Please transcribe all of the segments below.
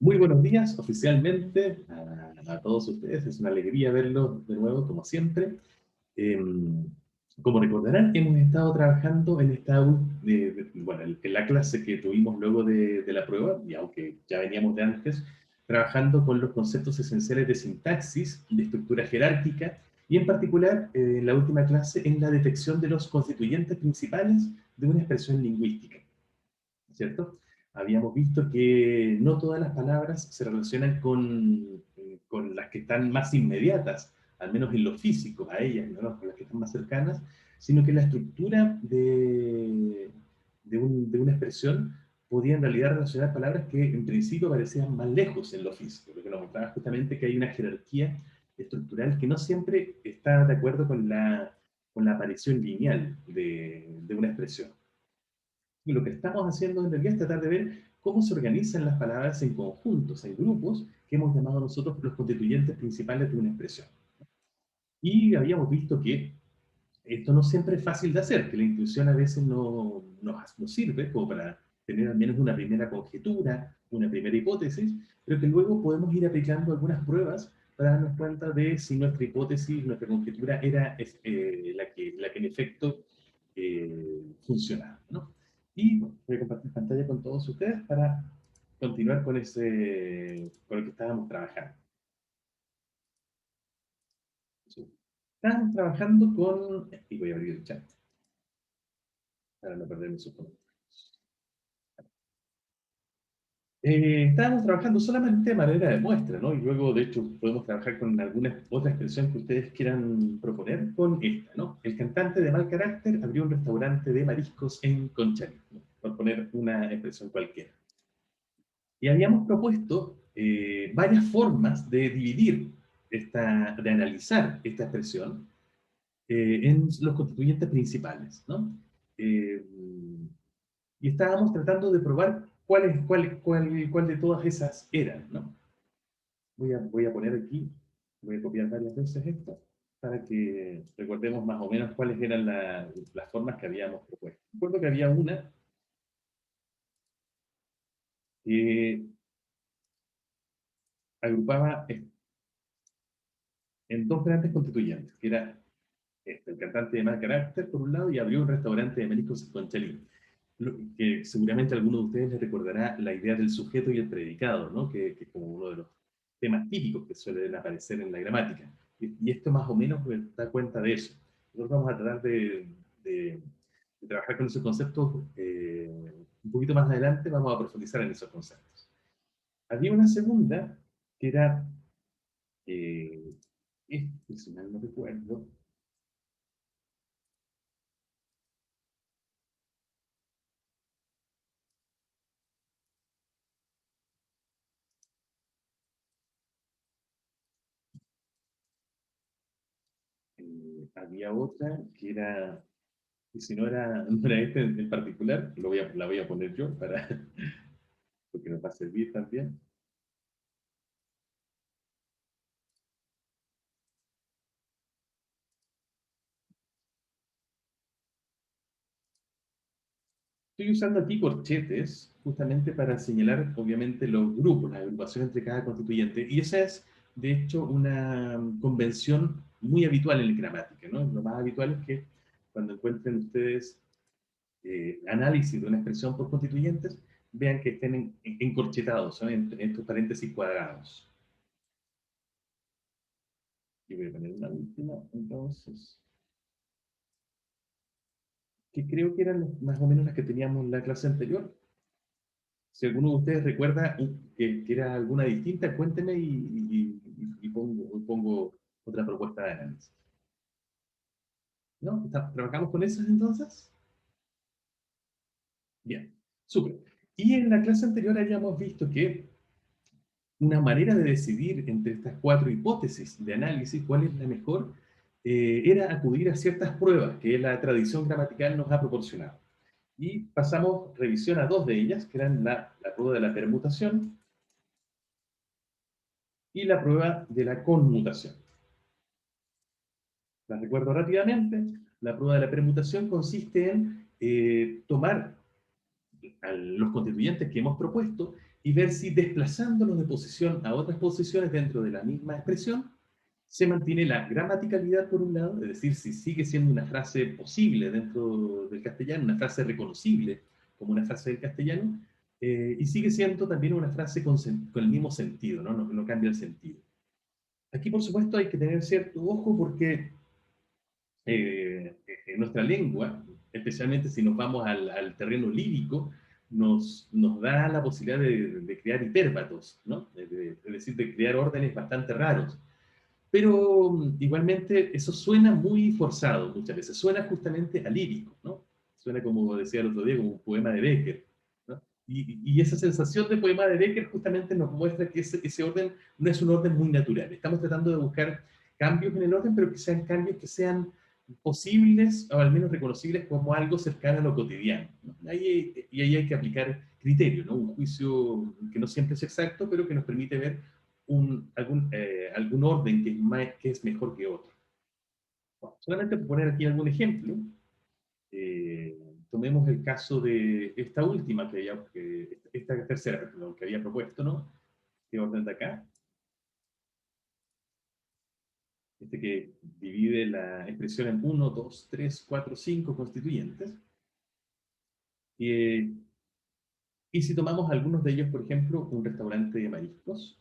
Muy buenos días, oficialmente, a todos ustedes. Es una alegría verlos de nuevo, como siempre. Eh, Como recordarán, hemos estado trabajando en bueno, en la clase que tuvimos luego de la prueba, y aunque ya veníamos de antes, trabajando con los conceptos esenciales de sintaxis, de estructura jerárquica, y en particular, en la última clase, en la detección de los constituyentes principales de una expresión lingüística, ¿cierto? Habíamos visto que no todas las palabras se relacionan con las que están más inmediatas, al menos en lo físico, a ellas, ¿no? Con las que están más cercanas, sino que la estructura de una expresión podía en realidad relacionar palabras que en principio parecían más lejos en lo físico, lo que nos mostraba justamente que hay una jerarquía estructural que no siempre está de acuerdo con la aparición lineal de una expresión. Y lo que estamos haciendo en realidad es tratar de ver cómo se organizan las palabras en conjuntos, en grupos, que hemos llamado nosotros los constituyentes principales de una expresión. Y habíamos visto que esto no siempre es fácil de hacer, que la intuición a veces no nos sirve como para tener al menos una primera conjetura, una primera hipótesis, pero que luego podemos ir aplicando algunas pruebas para darnos cuenta de si nuestra hipótesis, nuestra conjetura era la que en efecto funcionaba, ¿no? Y bueno, voy a compartir pantalla con todos ustedes para continuar con lo que estábamos trabajando. Estábamos trabajando y voy a abrir el chat para no perderme sus comentarios. Estábamos trabajando solamente de manera de muestra, ¿no? Y luego, de hecho, podemos trabajar con alguna otra expresión que ustedes quieran proponer con esta, ¿no? El cantante de mal carácter abrió un restaurante de mariscos en Conchalí, ¿no? Por poner una expresión cualquiera. Y habíamos propuesto varias formas de dividir de analizar esta expresión en los constituyentes principales, ¿no? Eh, y estábamos tratando de probar cuál de todas esas eran, ¿no? Voy a poner aquí, voy a copiar varias veces esto, para que recordemos más o menos cuáles eran las formas que habíamos propuesto. Recuerdo que había una que agrupaba en dos grandes constituyentes, que era el cantante de mal carácter, por un lado, y abrió un restaurante de mariscos en Conchalí. Que seguramente a alguno de ustedes les recordará la idea del sujeto y el predicado, ¿no? Que es como uno de los temas típicos que suelen aparecer en la gramática. Y esto más o menos da cuenta de eso. Nosotros vamos a tratar de trabajar con esos conceptos un poquito más adelante, vamos a profundizar en esos conceptos. Había una segunda que era, eh, si mal no recuerdo, había otra que era, y si no era este en particular, la voy a poner yo porque nos va a servir también. Estoy usando aquí corchetes justamente para señalar, obviamente, los grupos, la agrupación entre cada constituyente. Y esa es, de hecho, una convención muy habitual en la gramática, ¿no? Lo más habitual es que cuando encuentren ustedes análisis de una expresión por constituyentes, vean que estén encorchetados, ¿no? En estos paréntesis cuadrados. Y voy a poner una última, entonces, que creo que eran más o menos las que teníamos en la clase anterior. Si alguno de ustedes recuerda que era alguna distinta, cuénteme y pongo otra propuesta de análisis. ¿No? ¿Trabajamos con esas entonces? Bien, súper. Y en la clase anterior habíamos visto que una manera de decidir entre estas cuatro hipótesis de análisis, cuál es la mejor, era acudir a ciertas pruebas que la tradición gramatical nos ha proporcionado. Y pasamos revisión a dos de ellas, que eran la prueba de la permutación y la prueba de la conmutación. Las recuerdo rápidamente. La prueba de la permutación consiste en tomar los constituyentes que hemos propuesto y ver si desplazándolos de posición a otras posiciones dentro de la misma expresión, se mantiene la gramaticalidad por un lado, es decir, si sigue siendo una frase posible dentro del castellano, una frase reconocible como una frase del castellano, y sigue siendo también una frase con el mismo sentido, ¿no? No cambia el sentido. Aquí, por supuesto, hay que tener cierto ojo porque en nuestra lengua, especialmente si nos vamos al terreno lírico, nos da la posibilidad de crear hipérbatos, ¿no? Es decir, de crear órdenes bastante raros. Pero igualmente eso suena muy forzado muchas veces, suena justamente a lírico, ¿no? Suena como decía el otro día, como un poema de Becker, ¿no? Y esa sensación de poema de Becker justamente nos muestra que ese orden no es un orden muy natural. Estamos tratando de buscar cambios en el orden, pero que sean cambios que sean posibles o al menos reconocibles como algo cercano a lo cotidiano, ¿no? Y ahí hay que aplicar criterio, ¿no? Un juicio que no siempre es exacto, pero que nos permite ver algún orden que es mejor que otro. Bueno, solamente por poner aquí algún ejemplo, eh, tomemos el caso de esta última, esta tercera, perdón, que había propuesto, ¿no? Este orden de acá, este que divide la expresión en uno, 2, 3, 4, 5 constituyentes. Eh, y si tomamos algunos de ellos, por ejemplo, un restaurante de mariscos,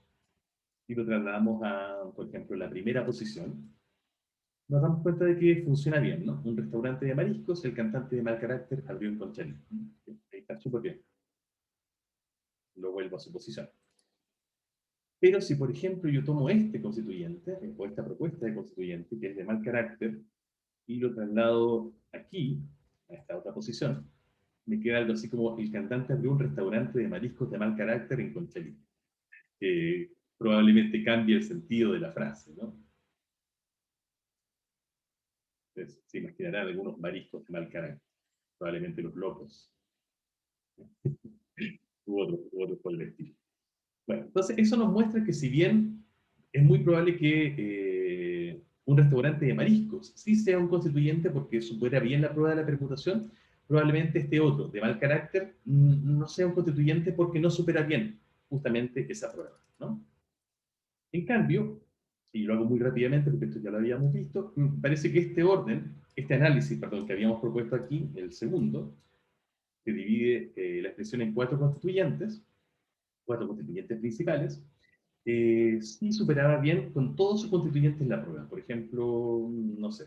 y lo trasladamos a, por ejemplo, la primera posición, nos damos cuenta de que funciona bien, ¿no? Un restaurante de mariscos, el cantante de mal carácter abrió en Conchalí. Ahí está súper bien. Lo vuelvo a su posición. Pero si, por ejemplo, yo tomo este constituyente, o esta propuesta de constituyente, que es de mal carácter, y lo traslado aquí, a esta otra posición, me queda algo así como el cantante abrió un restaurante de mariscos de mal carácter en Conchalí. Probablemente cambie el sentido de la frase, ¿no? Entonces, se imaginarán algunos mariscos de mal carácter, probablemente los locos, u otros por el estilo. Bueno, entonces eso nos muestra que si bien es muy probable que un restaurante de mariscos sí sea un constituyente porque supera bien la prueba de la permutación, probablemente este otro, de mal carácter, no sea un constituyente porque no supera bien justamente esa prueba, ¿no? En cambio, y lo hago muy rápidamente porque esto ya lo habíamos visto, parece que este orden, este análisis, perdón, que habíamos propuesto aquí, el segundo, que divide la expresión en cuatro constituyentes principales, sí superaba bien con todos sus constituyentes la prueba. Por ejemplo, no sé,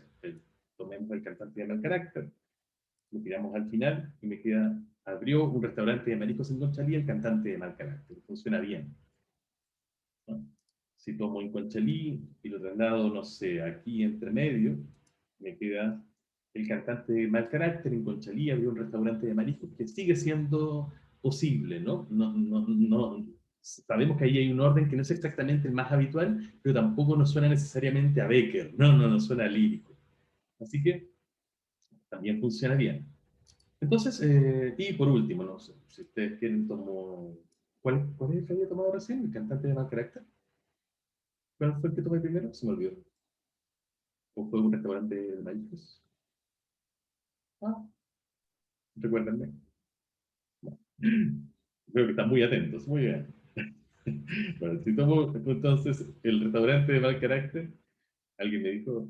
tomemos el cantante de mal carácter, lo tiramos al final y me queda, abrió un restaurante de mariscos en Conchalí, el cantante de mal carácter. Funciona bien, ¿no? Si tomo en Conchalí y lo traslado, no sé, aquí entre medio, me queda el cantante de mal carácter en Conchalí abrió un restaurante de mariscos que sigue siendo posible, ¿no? Sabemos que ahí hay un orden que no es exactamente el más habitual, pero tampoco nos suena necesariamente a Becker, no nos suena a lírico. Así que también funciona bien. Entonces, y por último, no sé, si ustedes quieren tomo... ¿Cuál es el que había tomado recién? ¿El cantante de mal carácter? ¿Cuál fue el que tomé primero? Se me olvidó. ¿O fue un restaurante de mariscos? Ah, recuérdenme. Veo que están muy atentos, muy bien. Bueno, si tomo entonces el restaurante de mal carácter, alguien me dijo,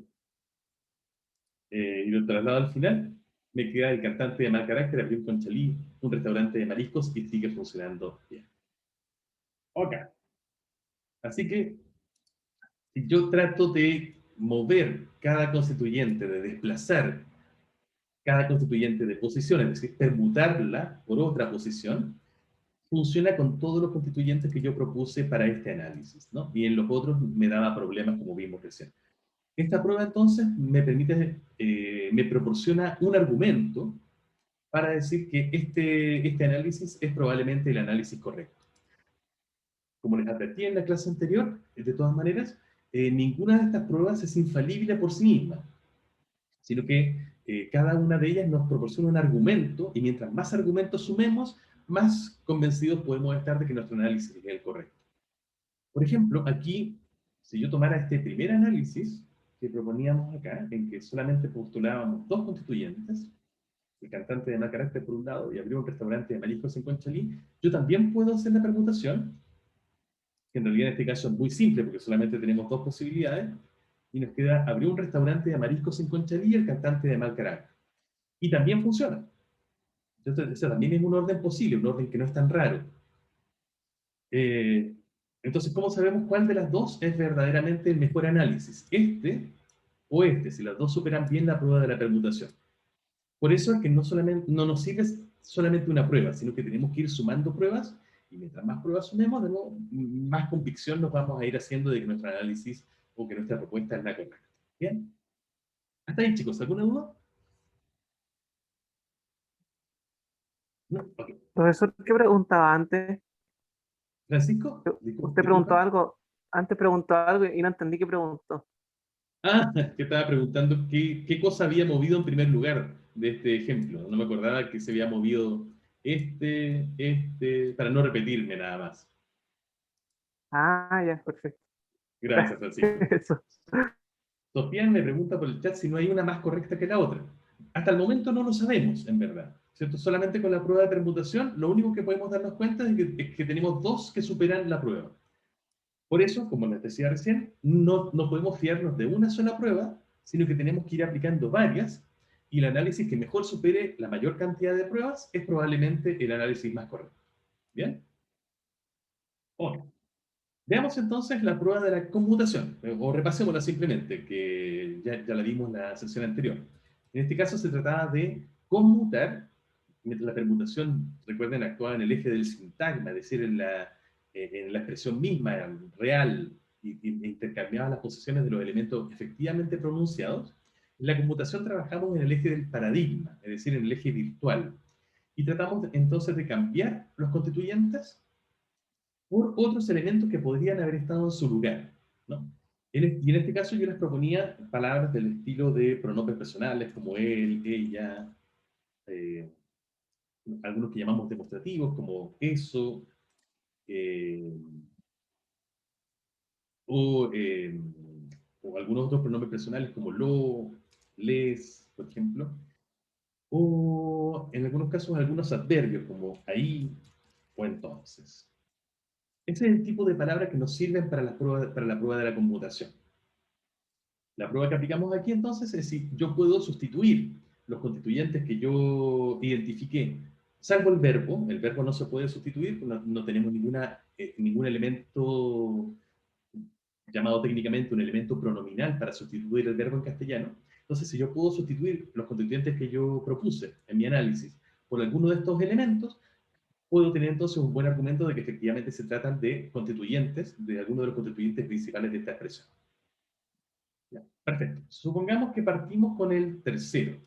y lo traslado al final, me queda el cantante de mal carácter, abrió un Conchalí, un restaurante de mariscos y sigue funcionando bien. Ok, así que si yo trato de mover cada constituyente, de desplazar cada constituyente de posición, es decir, permutarla por otra posición, funciona con todos los constituyentes que yo propuse para este análisis, ¿no? Y en los otros me daba problemas como vimos recién. Esta prueba entonces me permite, me proporciona un argumento para decir que este análisis es probablemente el análisis correcto. Como les advertí en la clase anterior, de todas maneras, ninguna de estas pruebas es infalible por sí misma, sino que cada una de ellas nos proporciona un argumento y mientras más argumentos sumemos, más convencidos podemos estar de que nuestro análisis es el correcto. Por ejemplo, aquí, si yo tomara este primer análisis que proponíamos acá, en que solamente postulábamos dos constituyentes, el cantante de mal carácter por un lado, y abrió un restaurante de mariscos en Conchalí, yo también puedo hacer la permutación, que en realidad en este caso es muy simple, porque solamente tenemos dos posibilidades, y nos queda abrir un restaurante de mariscos en Conchalí y el cantante de mal carácter. Y también funciona. Entonces, ese también es un orden posible, un orden que no es tan raro. Eh, entonces, ¿cómo sabemos cuál de las dos es verdaderamente el mejor análisis? ¿Este o este? Si las dos superan bien la prueba de la permutación. Por eso es que no, solamente, no nos sirve solamente una prueba, sino que tenemos que ir sumando pruebas y mientras más pruebas sumemos, de nuevo, más convicción nos vamos a ir haciendo de que nuestro análisis o que nuestra propuesta es la correcta. ¿Bien? Hasta ahí, chicos. ¿Alguna duda? No. Ok. Profesor, ¿qué preguntaba antes? Francisco, Usted preguntó disculpa. algo, antes preguntó algo y no entendí qué preguntó. Ah, que estaba preguntando qué cosa había movido en primer lugar de este ejemplo. No me acordaba que se había movido para no repetirme nada más. Ah, ya, perfecto. Gracias, Francisco. Eso. Sofía me pregunta por el chat si no hay una más correcta que la otra. Hasta el momento no lo sabemos, en verdad. ¿Cierto? Solamente con la prueba de permutación, lo único que podemos darnos cuenta es que tenemos dos que superan la prueba. Por eso, como les decía recién, no podemos fiarnos de una sola prueba, sino que tenemos que ir aplicando varias, y el análisis que mejor supere la mayor cantidad de pruebas es probablemente el análisis más correcto. ¿Bien? Ok. Veamos entonces la prueba de la conmutación, o repasémosla simplemente, que ya la vimos en la sesión anterior. En este caso se trataba de conmutar, mientras la permutación, recuerden, actuaba en el eje del sintagma, es decir, en la expresión misma, real, e intercambiaba las posiciones de los elementos efectivamente pronunciados. En la conmutación trabajamos en el eje del paradigma, es decir, en el eje virtual. Y tratamos entonces de cambiar los constituyentes por otros elementos que podrían haber estado en su lugar, ¿no? Y en este caso yo les proponía palabras del estilo de pronombres personales como él, ella, eh, algunos que llamamos demostrativos como eso, eh, o, eh, o algunos otros pronombres personales como lo, les, por ejemplo, o en algunos casos algunos adverbios como ahí o entonces. Ese es el tipo de palabras que nos sirven para la prueba de la conmutación. La prueba que aplicamos aquí entonces es si yo puedo sustituir los constituyentes que yo identifiqué, salvo el verbo no se puede sustituir, no tenemos ningún elemento llamado técnicamente un elemento pronominal para sustituir el verbo en castellano. Entonces, si yo puedo sustituir los constituyentes que yo propuse en mi análisis por alguno de estos elementos, puedo tener entonces un buen argumento de que efectivamente se tratan de constituyentes, de alguno de los constituyentes principales de esta expresión. Ya, perfecto. Supongamos que partimos con el tercer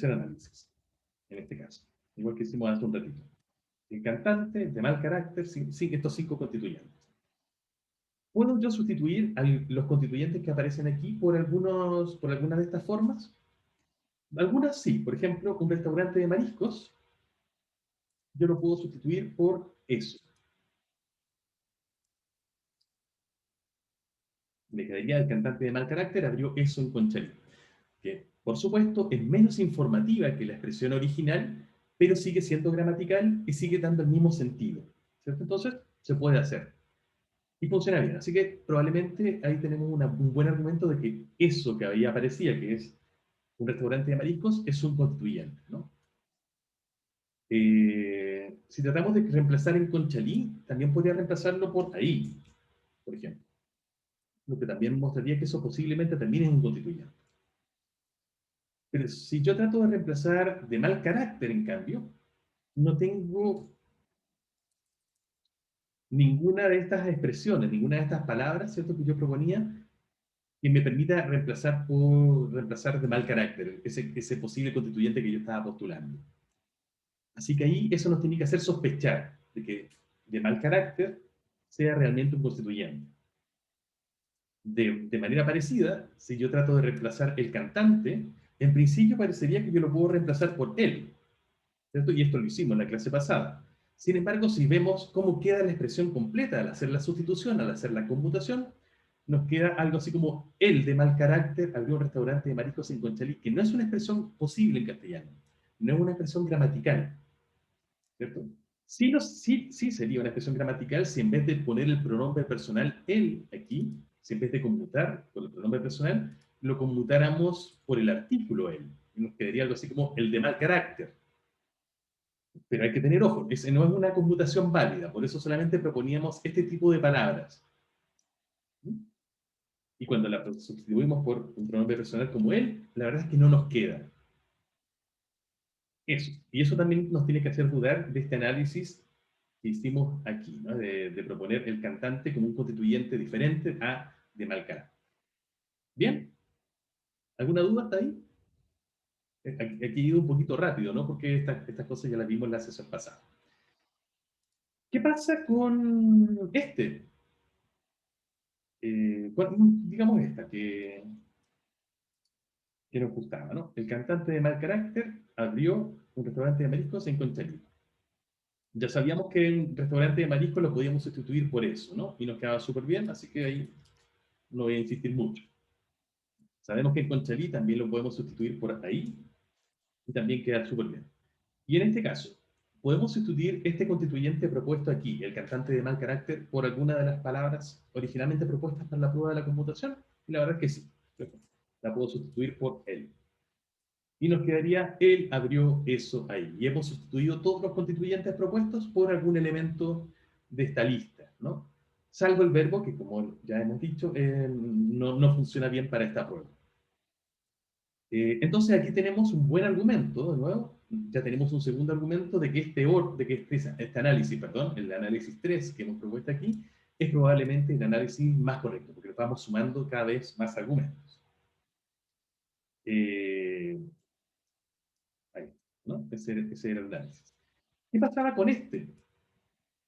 análisis, en este caso, igual que hicimos hace un ratito. El cantante de mal carácter, sin estos cinco constituyentes. ¿Puedo yo sustituir a los constituyentes que aparecen aquí por algunas de estas formas? Algunas sí. Por ejemplo, un restaurante de mariscos, yo lo puedo sustituir por eso. Me quedaría el cantante de mal carácter, abrió eso en Conchalí. Que, por supuesto, es menos informativa que la expresión original, pero sigue siendo gramatical y sigue dando el mismo sentido. ¿Cierto? Entonces, se puede hacer. Y funciona bien. Así que probablemente ahí tenemos un buen argumento de que eso que ahí aparecía, que es un restaurante de mariscos, es un constituyente, ¿no? Si tratamos de reemplazar en Conchalí, también podría reemplazarlo por ahí, por ejemplo. Lo que también mostraría que eso posiblemente también es un constituyente. Pero si yo trato de reemplazar de mal carácter, en cambio, no tengo ninguna de estas expresiones, ninguna de estas palabras, ¿cierto?, que yo proponía, que me permita reemplazar de mal carácter, ese posible constituyente que yo estaba postulando. Así que ahí eso nos tiene que hacer sospechar de que de mal carácter sea realmente un constituyente. De manera parecida, si yo trato de reemplazar el cantante, en principio parecería que yo lo puedo reemplazar por él, ¿cierto? Y esto lo hicimos en la clase pasada. Sin embargo, si vemos cómo queda la expresión completa al hacer la sustitución, al hacer la conmutación, nos queda algo así como el de mal carácter abrió un restaurante de mariscos en Conchalí, que no es una expresión posible en castellano, no es una expresión gramatical, ¿cierto? Sí, sí sería una expresión gramatical si en vez de poner el pronombre personal él aquí, si en vez de conmutar por el pronombre personal, lo conmutáramos por el artículo él. Y nos quedaría algo así como el de mal carácter. Pero hay que tener ojo, ese no es una conmutación válida, por eso solamente proponíamos este tipo de palabras. Y cuando la sustituimos por un pronombre personal como él, la verdad es que no nos queda. Eso. Y eso también nos tiene que hacer dudar de este análisis que hicimos aquí, ¿no? De proponer el cantante como un constituyente diferente a de mal carácter. ¿Bien? ¿Alguna duda hasta ahí? Aquí he ido un poquito rápido, ¿no? Porque estas cosas ya las vimos en la sesión pasada. ¿Qué pasa con este? Digamos esta, que nos gustaba, ¿no? El cantante de mal carácter abrió un restaurante de mariscos en Conchalí. Ya sabíamos que el restaurante de mariscos lo podíamos sustituir por eso, ¿no? Y nos quedaba súper bien, así que ahí no voy a insistir mucho. Sabemos que en Conchalí también lo podemos sustituir por ahí y también queda súper bien. Y en este caso, ¿podemos sustituir este constituyente propuesto aquí, el cantante de mal carácter, por alguna de las palabras originalmente propuestas para la prueba de la conmutación? Y la verdad es que sí. La puedo sustituir por él. Y nos quedaría, él abrió eso ahí. Y hemos sustituido todos los constituyentes propuestos por algún elemento de esta lista, ¿no? Salvo el verbo, que como ya hemos dicho, no funciona bien para esta prueba. Entonces aquí tenemos un buen argumento, de nuevo, ya tenemos un segundo argumento de que este análisis, perdón, el análisis 3 que hemos propuesto aquí, es probablemente el análisis más correcto, porque vamos sumando cada vez más argumentos. Ahí, ¿no? Ese era el análisis. ¿Qué pasaba con este?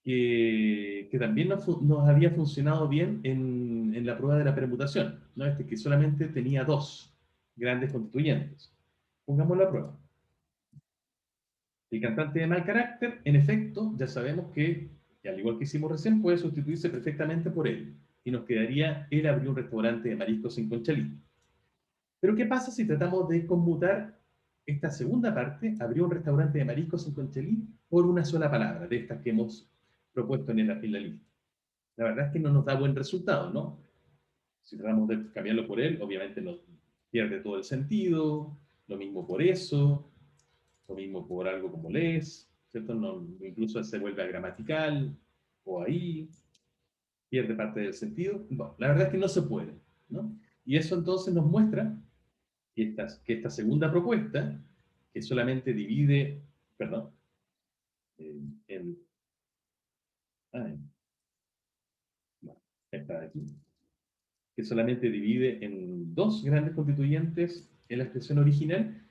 Que también nos había funcionado bien en la prueba de la permutación, ¿no? Este que solamente tenía dos grandes constituyentes. Pongamos la prueba. El cantante de mal carácter, en efecto, ya sabemos que, al igual que hicimos recién, puede sustituirse perfectamente por él. Y nos quedaría, él abrió un restaurante de mariscos en Conchalí. Pero ¿qué pasa si tratamos de conmutar esta segunda parte, abrió un restaurante de mariscos en Conchalí, por una sola palabra, de estas que hemos propuesto en la lista? La verdad es que no nos da buen resultado, ¿no? Si tratamos de cambiarlo por él, obviamente nos pierde todo el sentido, lo mismo por eso, lo mismo por algo como les, ¿cierto? No, incluso se vuelve gramatical, o ahí, pierde parte del sentido. Bueno, la verdad es que no se puede, ¿no? Y eso entonces nos muestra que esta segunda propuesta, que solamente divide, perdón, en, bueno, esta de aquí, que solamente divide en dos grandes constituyentes en la expresión original,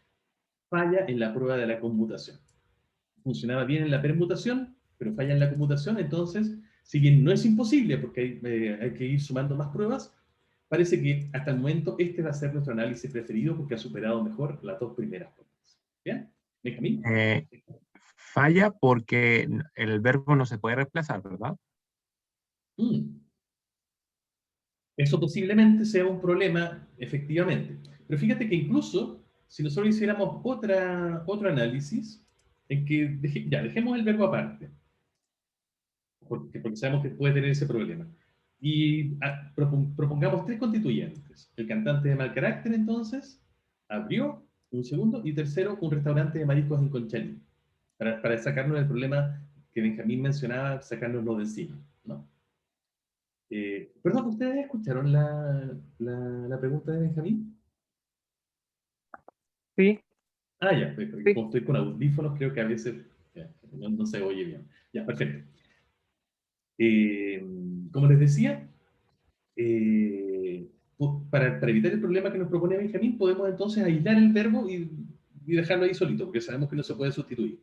falla en la prueba de la conmutación. Funcionaba bien en la permutación, pero falla en la conmutación, entonces, si bien no es imposible, porque hay que ir sumando más pruebas, parece que hasta el momento este va a ser nuestro análisis preferido porque ha superado mejor las dos primeras pruebas. ¿Bien? ¿Benjamín? Falla porque el verbo no se puede reemplazar, ¿verdad? Mm. Eso posiblemente sea un problema, efectivamente. Pero fíjate que incluso si nosotros hiciéramos otro análisis, en que dejemos el verbo aparte, porque sabemos que puede tener ese problema. Y propongamos tres constituyentes. El cantante de mal carácter, entonces, abrió un segundo, y tercero, un restaurante de mariscos en Conchalí, para sacarnos el problema que Benjamín mencionaba, sacárnoslo de encima, ¿no? Perdón, ¿ustedes escucharon la pregunta de Benjamín? Sí, Ah, ya, porque sí. como estoy con audífonos, creo que a veces ya, no se oye bien. Ya, perfecto. Eh, Como les decía, para evitar el problema que nos propone Benjamín, podemos entonces aislar el verbo y dejarlo ahí solito, porque sabemos que no se puede sustituir.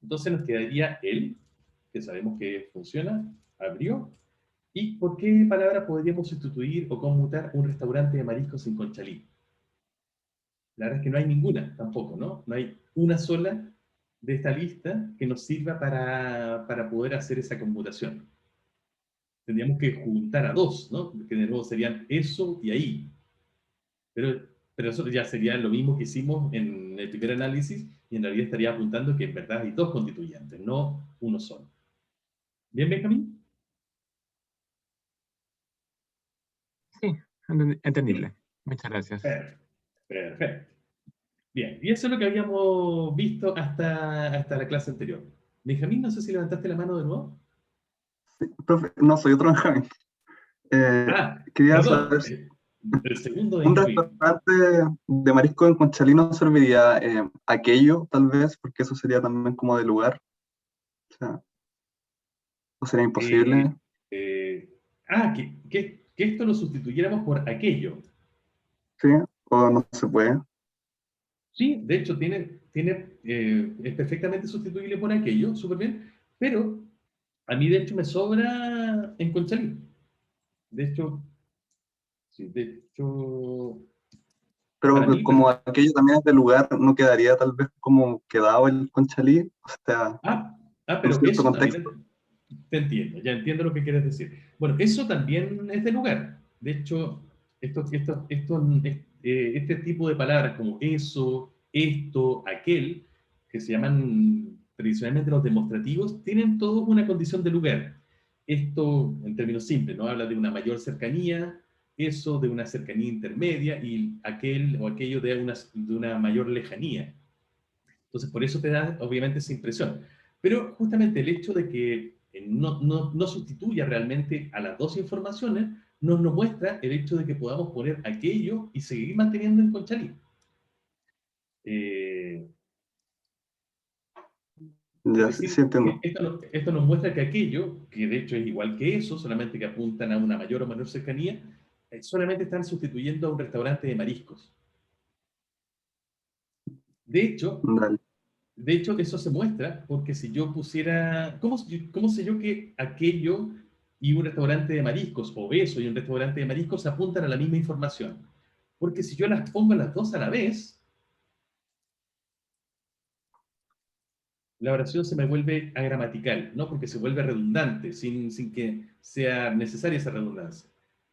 Entonces nos quedaría él, que sabemos que funciona, abrió. ¿Y por qué palabra podríamos sustituir o conmutar un restaurante de mariscos en Conchalí? La verdad es que no hay ninguna tampoco, ¿no? No hay una sola de esta lista que nos sirva para poder hacer esa conmutación. tendríamos que juntar a dos, ¿no? Que de nuevo serían eso y ahí. Pero eso ya sería lo mismo que hicimos en el primer análisis y en realidad estaría apuntando que en verdad hay dos constituyentes, no uno solo. ¿Bien, Benjamín? Sí, entendible. Muchas gracias. Perfecto. Perfecto. Bien, y eso es lo que habíamos visto hasta la clase anterior. Benjamín, no sé si levantaste la mano de nuevo. Profe, no, soy otro Benjamín. Ah, Quería perdón, saber si el segundo un Benjamín. restaurante de marisco en Conchalí no serviría aquello, tal vez, porque eso sería también como de lugar. O sea, ¿o sería Eh, imposible? eh, que esto lo sustituyéramos por aquello. ¿Sí? ¿O no se puede? Sí, de hecho, es perfectamente sustituible por aquello, súper bien, pero a mí de hecho me sobra en Conchalí. De hecho, sí, de hecho, Pero para mí, como aquello también es de lugar, ¿no quedaría tal vez como quedado el Conchalí? O sea, ah, en pero cierto eso contexto. también, te entiendo, ya entiendo lo que quieres decir. Bueno, eso también es de lugar. De hecho, este tipo de palabras como eso, esto, aquel, que se llaman tradicionalmente los demostrativos, tienen todos una condición de lugar. Esto, en términos simples, ¿no? Habla de una mayor cercanía, eso de una cercanía intermedia y aquel o aquello de una mayor lejanía. Entonces, por eso te da, obviamente, esa impresión. Pero justamente el hecho de que no sustituya realmente a las dos informaciones, nos muestra el hecho de que podamos poner aquello y seguir manteniendo en Conchalí. Eh, es Ya, sí, sí decir, que entiendo. esto nos muestra que aquello, que de hecho es igual que eso, solamente que apuntan a una mayor o menor cercanía, solamente están sustituyendo a un restaurante de mariscos. De hecho, Dale. De hecho, eso se muestra porque si yo pusiera, cómo sé yo que aquello y un restaurante de mariscos, o eso y un restaurante de mariscos apuntan a la misma información? Porque si yo las pongo las dos a la vez, la oración se me vuelve agramatical, ¿no? Porque se vuelve redundante, sin que sea necesaria esa redundancia.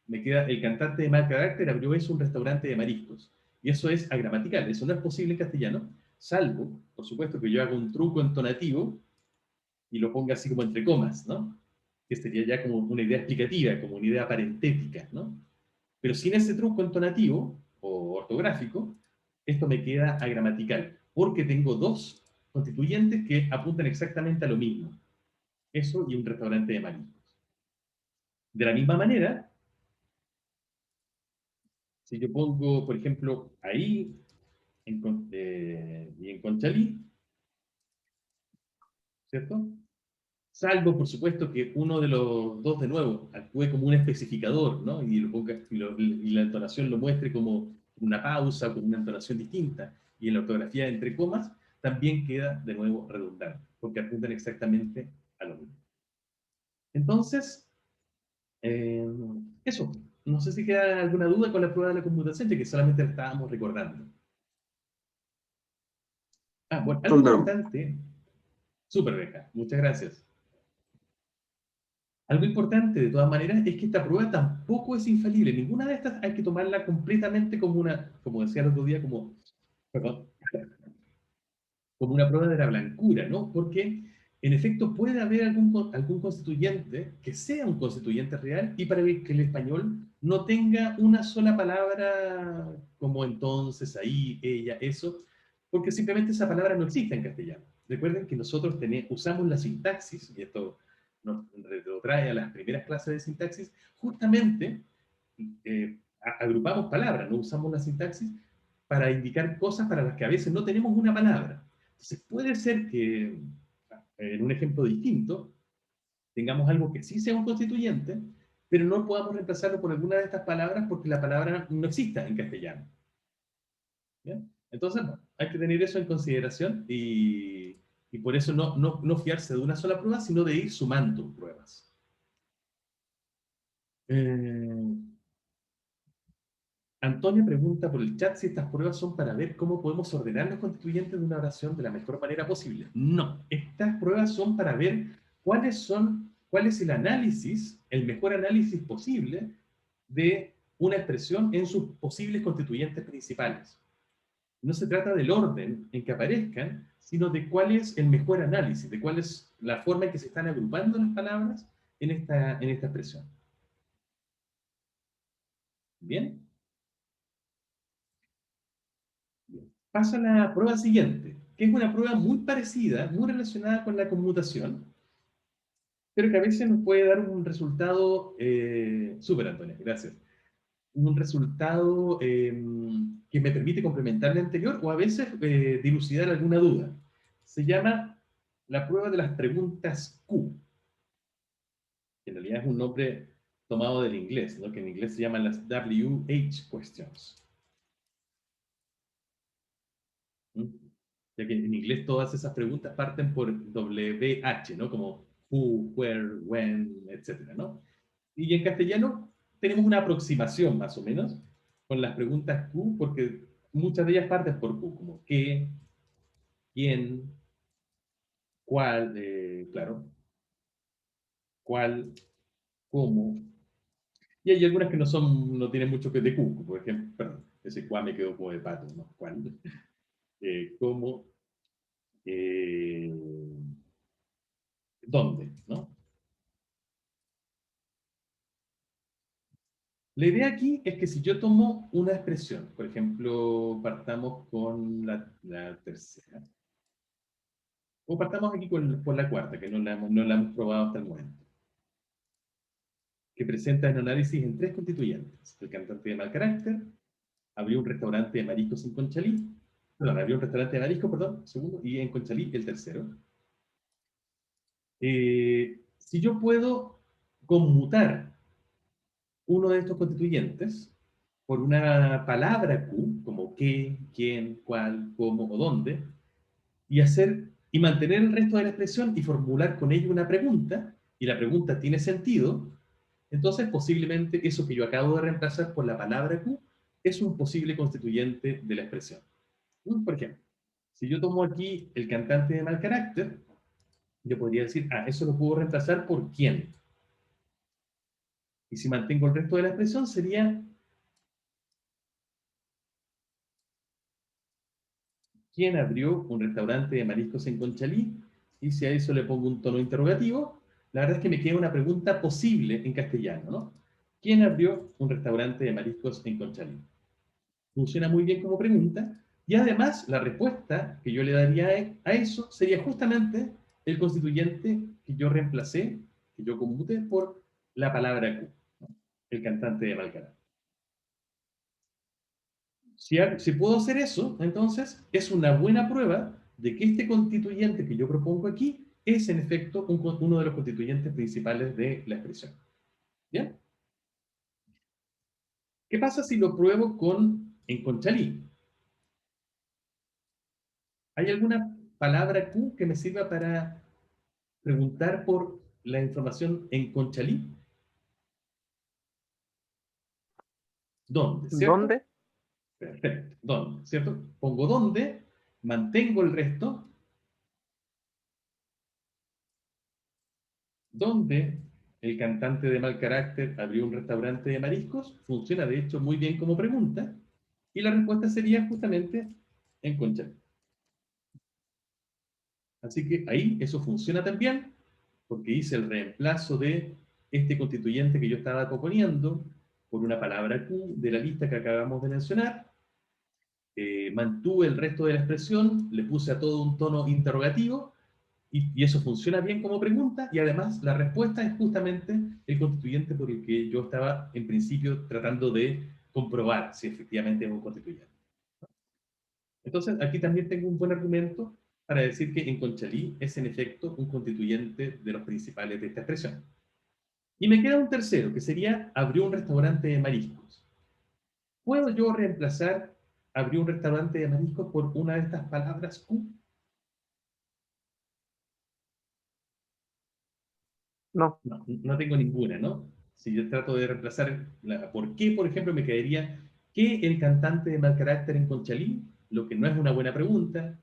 Me queda, el cantante de mal carácter abrió eso un restaurante de mariscos. Y eso es agramatical, eso no es posible en castellano, salvo, por supuesto, que yo haga un truco entonativo y lo ponga así como entre comas, ¿no? Que sería ya como una idea explicativa, como una idea parentética, ¿no? Pero sin ese truco entonativo o ortográfico, esto me queda agramatical, porque tengo dos constituyentes que apuntan exactamente a lo mismo. Eso y un restaurante de mariscos. De la misma manera, si yo pongo, por ejemplo, ahí y en Conchalí, ¿cierto? Salvo, por supuesto, que uno de los dos, de nuevo, actúe como un especificador, ¿no? Y la entonación lo muestre como una pausa, como una entonación distinta. Y en la ortografía entre comas también queda, de nuevo, redundante, porque apuntan exactamente a lo mismo. Entonces, eh, eso. No sé si queda alguna duda con la prueba de la conmutación, ya que solamente la estábamos recordando. Ah, bueno, algo Todo claro. importante. Súper, Beca. Muchas gracias. Algo importante, de todas maneras, es que esta prueba tampoco es infalible. Ninguna de estas hay que tomarla completamente como una, como decía el otro día, perdón, como una prueba de la blancura, ¿no? Porque, en efecto, puede haber algún constituyente que sea un constituyente real y para que el español no tenga una sola palabra como entonces, ahí, ella, eso, porque simplemente esa palabra no existe en castellano. Recuerden que nosotros usamos la sintaxis, y esto nos retrotrae a las primeras clases de sintaxis, justamente agrupamos palabras, no usamos la sintaxis para indicar cosas para las que a veces no tenemos una palabra. Entonces puede ser que, en un ejemplo distinto, tengamos algo que sí sea un constituyente, pero no podamos reemplazarlo por alguna de estas palabras porque la palabra no exista en castellano. ¿Bien? Entonces, bueno, hay que tener eso en consideración y por eso no fiarse de una sola prueba, sino de ir sumando pruebas. Antonio pregunta por el chat si estas pruebas son para ver cómo podemos ordenar los constituyentes de una oración de la mejor manera posible. No, estas pruebas son para ver cuáles son cuál es el análisis, el mejor análisis posible de una expresión en sus posibles constituyentes principales. No se trata del orden en que aparezcan, sino de cuál es el mejor análisis, de cuál es la forma en que se están agrupando las palabras en esta expresión. ¿Bien? Bien. Paso a la prueba siguiente, que es una prueba muy parecida, muy relacionada con la conmutación, pero que a veces nos puede dar un resultado, súper, Antonio, gracias, un resultado que me permite complementar el anterior o a veces dilucidar alguna duda. Se llama la prueba de las preguntas Q, que en realidad es un nombre tomado del inglés, ¿no? Que en inglés se llaman las WH questions. ¿Mm? Ya que en inglés todas esas preguntas parten por WH, ¿no? Como who, where, when, etcétera, ¿no? Y en castellano tenemos una aproximación más o menos con las preguntas Q, porque muchas de ellas parten por Q, como qué, quién, cuál, claro, cuál, cómo. Y hay algunas que no tienen mucho que de Q, por ejemplo, perdón, ese cuál me quedó como de pato, ¿no? ¿Cuál? ¿Cómo? Eh, ¿Dónde? ¿No? La idea aquí es que si yo tomo una expresión, por ejemplo, partamos con la tercera, o partamos aquí por la cuarta, que no la hemos probado hasta el momento, que presenta un análisis en tres constituyentes. El cantante de mal carácter, abrió un restaurante de mariscos en Conchalí, perdón, abrió un restaurante de mariscos, perdón, segundo, y en Conchalí el tercero. Si yo puedo conmutar uno de estos constituyentes por una palabra Q, como qué, quién, cuál, cómo o dónde, y mantener el resto de la expresión y formular con ello una pregunta, y la pregunta tiene sentido, entonces posiblemente eso que yo acabo de reemplazar por la palabra Q es un posible constituyente de la expresión. Por ejemplo, si yo tomo aquí el cantante de mal carácter, yo podría decir, eso lo puedo reemplazar por quién. Y si mantengo el resto de la expresión sería ¿quién abrió un restaurante de mariscos en Conchalí? Y si a eso le pongo un tono interrogativo, la verdad es que me queda una pregunta posible en castellano, ¿no? ¿Quién abrió un restaurante de mariscos en Conchalí? Funciona muy bien como pregunta, y además la respuesta que yo le daría a eso sería justamente el constituyente que yo reemplacé, que yo conmuté por la palabra Q, ¿no? El cantante de Malcará. Si puedo hacer eso, entonces es una buena prueba de que este constituyente que yo propongo aquí es en efecto uno de los constituyentes principales de la expresión. ¿Bien? ¿Qué pasa si lo pruebo en Conchalí? ¿Hay alguna palabra Q que me sirva para preguntar por la información en Conchalí? ¿Dónde? ¿Cierto? ¿Dónde? Perfecto. ¿Dónde? ¿Cierto? Pongo dónde, mantengo el resto, donde el cantante de mal carácter abrió un restaurante de mariscos, funciona de hecho muy bien como pregunta, y la respuesta sería justamente en Conchalí. Así que ahí eso funciona también, porque hice el reemplazo de este constituyente que yo estaba proponiendo por una palabra Q de la lista que acabamos de mencionar, mantuve el resto de la expresión, le puse a todo un tono interrogativo, y eso funciona bien como pregunta, y además la respuesta es justamente el constituyente por el que yo estaba en principio tratando de comprobar si efectivamente es un constituyente. Entonces, aquí también tengo un buen argumento para decir que en Conchalí es en efecto un constituyente de los principales de esta expresión. Y me queda un tercero, que sería abrió un restaurante de mariscos. ¿Puedo yo reemplazar abrió un restaurante de mariscos por una de estas palabras Q? No. No tengo ninguna, ¿no? Si yo trato de reemplazar ¿por qué, por ejemplo, me quedaría que el cantante de mal carácter en Conchalí? Lo que no es una buena pregunta.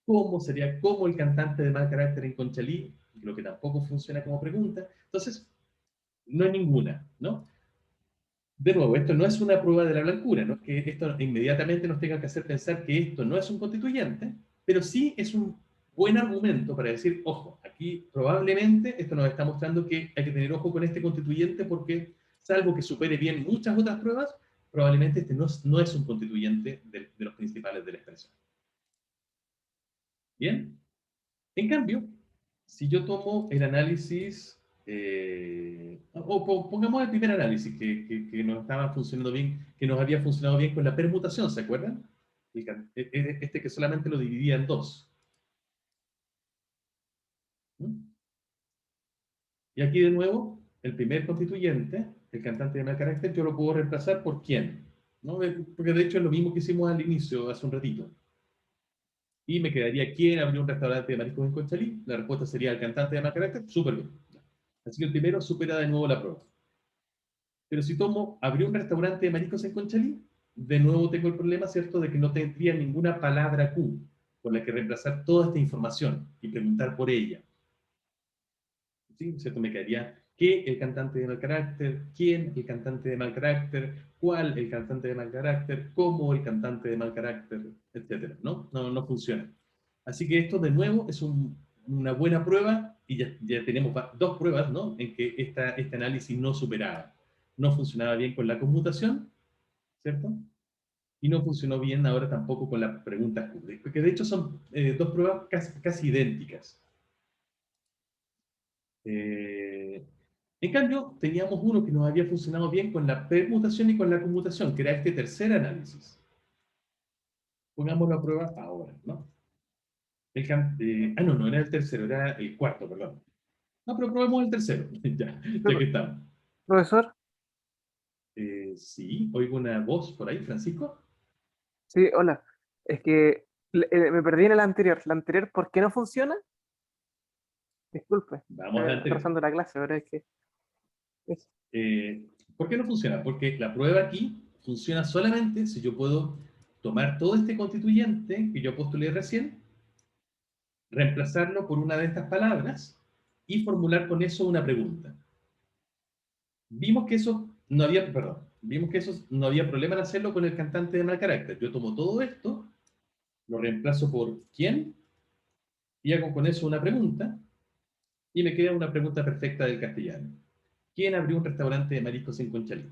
¿Cómo sería cómo el cantante de mal carácter en Conchalí? lo que tampoco funciona como pregunta. Entonces, no hay ninguna, ¿no? De nuevo, esto no es una prueba de la blancura, no es que esto inmediatamente nos tenga que hacer pensar que esto no es un constituyente, pero sí es un buen argumento para decir, ojo, aquí probablemente esto nos está mostrando que hay que tener ojo con este constituyente porque, salvo que supere bien muchas otras pruebas, probablemente este no es un constituyente de los principales de la expresión. ¿Bien? En cambio, si yo tomo el análisis, pongamos el primer análisis que nos estaba funcionando bien, que nos había funcionado bien con la permutación, ¿se acuerdan? Este que solamente lo dividía en dos. ¿Mm? Y aquí de nuevo, el primer constituyente, el cantante de mal carácter, yo lo puedo reemplazar por quién, ¿no? Porque de hecho es lo mismo que hicimos al inicio, hace un ratito. Y me quedaría, ¿quién abrió un restaurante de mariscos en Conchalí? La respuesta sería el cantante de mal carácter, súper bien. Así que el primero supera de nuevo la prueba. Pero si tomo, abrió un restaurante de mariscos en Conchalí, de nuevo tengo el problema, ¿cierto?, de que no tendría ninguna palabra Q con la que reemplazar toda esta información y preguntar por ella. ¿Sí? ¿Cierto? Me quedaría ¿qué el cantante de mal carácter? ¿Quién el cantante de mal carácter? ¿Cuál el cantante de mal carácter? ¿Cómo el cantante de mal carácter? Etcétera. No funciona. Así que esto de nuevo es una buena prueba y ya tenemos dos pruebas, ¿no?, en que este análisis no superaba. No funcionaba bien con la conmutación, ¿cierto? Y no funcionó bien ahora tampoco con las preguntas Q, porque de hecho son dos pruebas casi idénticas. En cambio, teníamos uno que nos había funcionado bien con la permutación y con la conmutación, que era este tercer análisis. Pongámoslo a prueba ahora, ¿no? No era el tercero, era el cuarto, perdón. No, pero probemos el tercero, ya que estamos. Profesor, Sí, oigo una voz por ahí, Francisco. sí, hola. Es que me perdí en el anterior. ¿La anterior por qué no funciona? Disculpe, Vamos al anterior. atrasando la clase, ahora es que... es- ¿Por qué no funciona? Porque la prueba aquí funciona solamente si yo puedo tomar todo este constituyente que yo postulé recién, reemplazarlo por una de estas palabras y formular con eso una pregunta. Vimos que eso no había, perdón, vimos que eso no había problema en hacerlo con el cantante de mal carácter. Yo tomo todo esto, lo reemplazo por quién y hago con eso una pregunta y me queda una pregunta perfecta del castellano. ¿Quién abrió un restaurante de mariscos en Conchalí?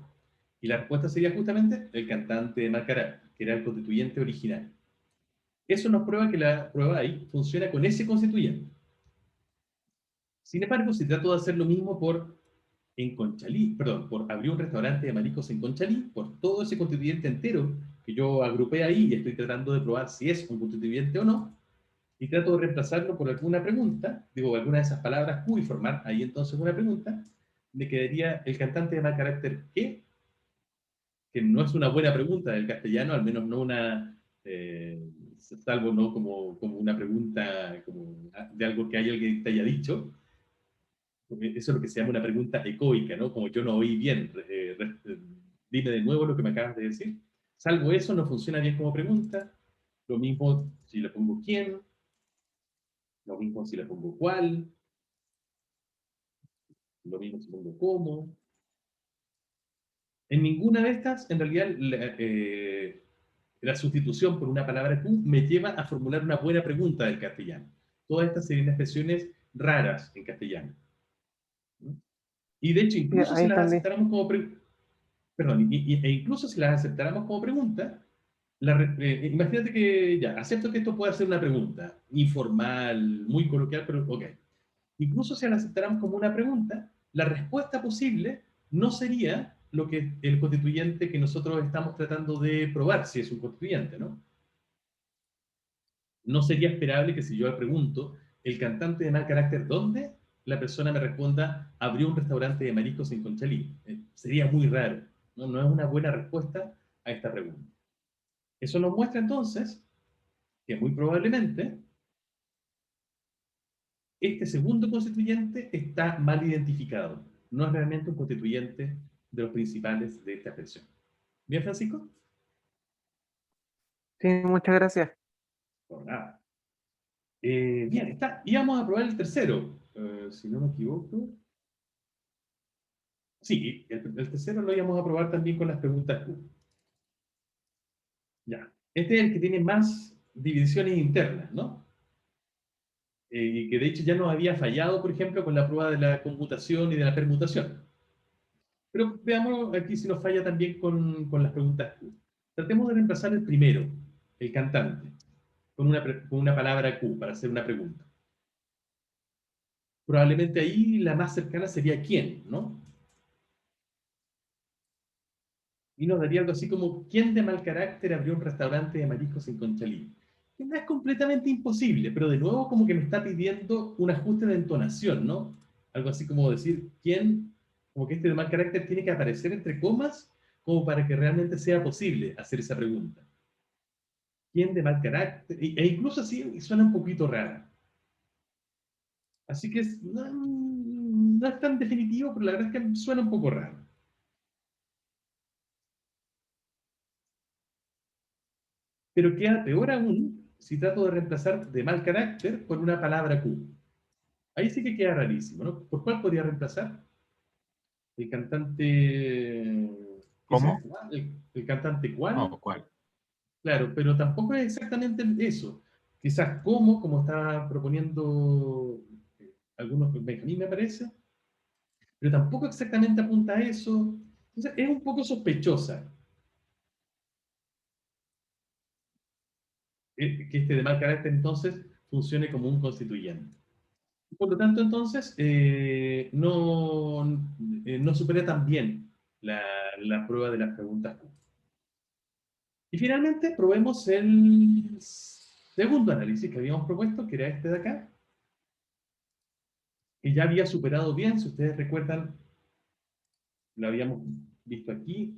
Y la respuesta sería justamente el cantante de mal carácter, que era el constituyente original. Eso nos prueba que la prueba ahí funciona con ese constituyente. Sin embargo, si trato de hacer lo mismo en Conchalí, perdón, por abrir un restaurante de mariscos en Conchalí, por todo ese constituyente entero que yo agrupé ahí y estoy tratando de probar si es un constituyente o no, y trato de reemplazarlo por alguna pregunta, digo, alguna de esas palabras Q y formar ahí entonces una pregunta, me quedaría el cantante de mal carácter ¿qué? Que no es una buena pregunta del castellano, al menos no una, salvo no como una pregunta como de algo que alguien te haya dicho. Eso es lo que se llama una pregunta ecoica, ¿no? Como yo no oí bien, dime de nuevo lo que me acabas de decir. Salvo eso, no funciona bien como pregunta. Lo mismo si le pongo quién, lo mismo si le pongo cuál, lo mismo si pongo cómo. En ninguna de estas, en realidad, la sustitución por una palabra Q me lleva a formular una buena pregunta del castellano. Todas estas serían expresiones raras en castellano. Y de hecho, sí, incluso ahí si las entendí. aceptáramos como perdón, e incluso si las aceptáramos como pregunta, imagínate que ya, acepto que esto pueda ser una pregunta, informal, muy coloquial, pero ok. Incluso si las aceptáramos como una pregunta, la respuesta posible no sería lo que el constituyente que nosotros estamos tratando de probar, si es un constituyente, ¿no? No sería esperable que si yo le pregunto, ¿el cantante de mal carácter dónde? La persona me responda, abrió un restaurante de mariscos en Conchalí. Sería muy raro, ¿no? No es una buena respuesta a esta pregunta. Eso nos muestra entonces que muy probablemente este segundo constituyente está mal identificado. No es realmente un constituyente de los principales de esta expresión. ¿Bien, Francisco? Sí, muchas gracias. Por nada. Bien, está. Y vamos a probar el tercero. si no me equivoco. Sí, el tercero lo íbamos a probar también con las preguntas Q. Ya. Este es el que tiene más divisiones internas, ¿no? Y que de hecho ya nos había fallado, por ejemplo, con la prueba de la conmutación y de la permutación. Pero veamos aquí si nos falla también con las preguntas Q. Tratemos de reemplazar el primero, el cantante, con una palabra Q para hacer una pregunta. Probablemente ahí la más cercana sería quién, ¿no? Y nos daría algo así como, ¿quién de mal carácter abrió un restaurante de mariscos en Conchalí? Que no es completamente imposible, pero de nuevo como que me está pidiendo un ajuste de entonación, ¿no? Algo así como decir, ¿quién? Como que este de mal carácter tiene que aparecer entre comas como para que realmente sea posible hacer esa pregunta. ¿Quién de mal carácter? E incluso así suena un poquito rara. Así que no es tan definitivo, pero la verdad es que suena un poco raro. Pero queda peor aún si trato de reemplazar de mal carácter por una palabra Q. Ahí sí que queda rarísimo, ¿no? ¿Por cuál podría reemplazar? El cantante... Quizás ¿Cómo? cuál, el cantante cuál, ¿O cuál? claro, pero tampoco es exactamente eso. Quizás cómo, como está proponiendo algunos, Benjamín me parece, pero tampoco exactamente apunta a eso. Entonces es un poco sospechosa que este de mal carácter entonces funcione como un constituyente. Por lo tanto, entonces, no supera tan bien la prueba de las preguntas Q. Y finalmente, probemos el segundo análisis que habíamos propuesto, que era este de acá, que ya había superado bien, si ustedes recuerdan, lo habíamos visto aquí,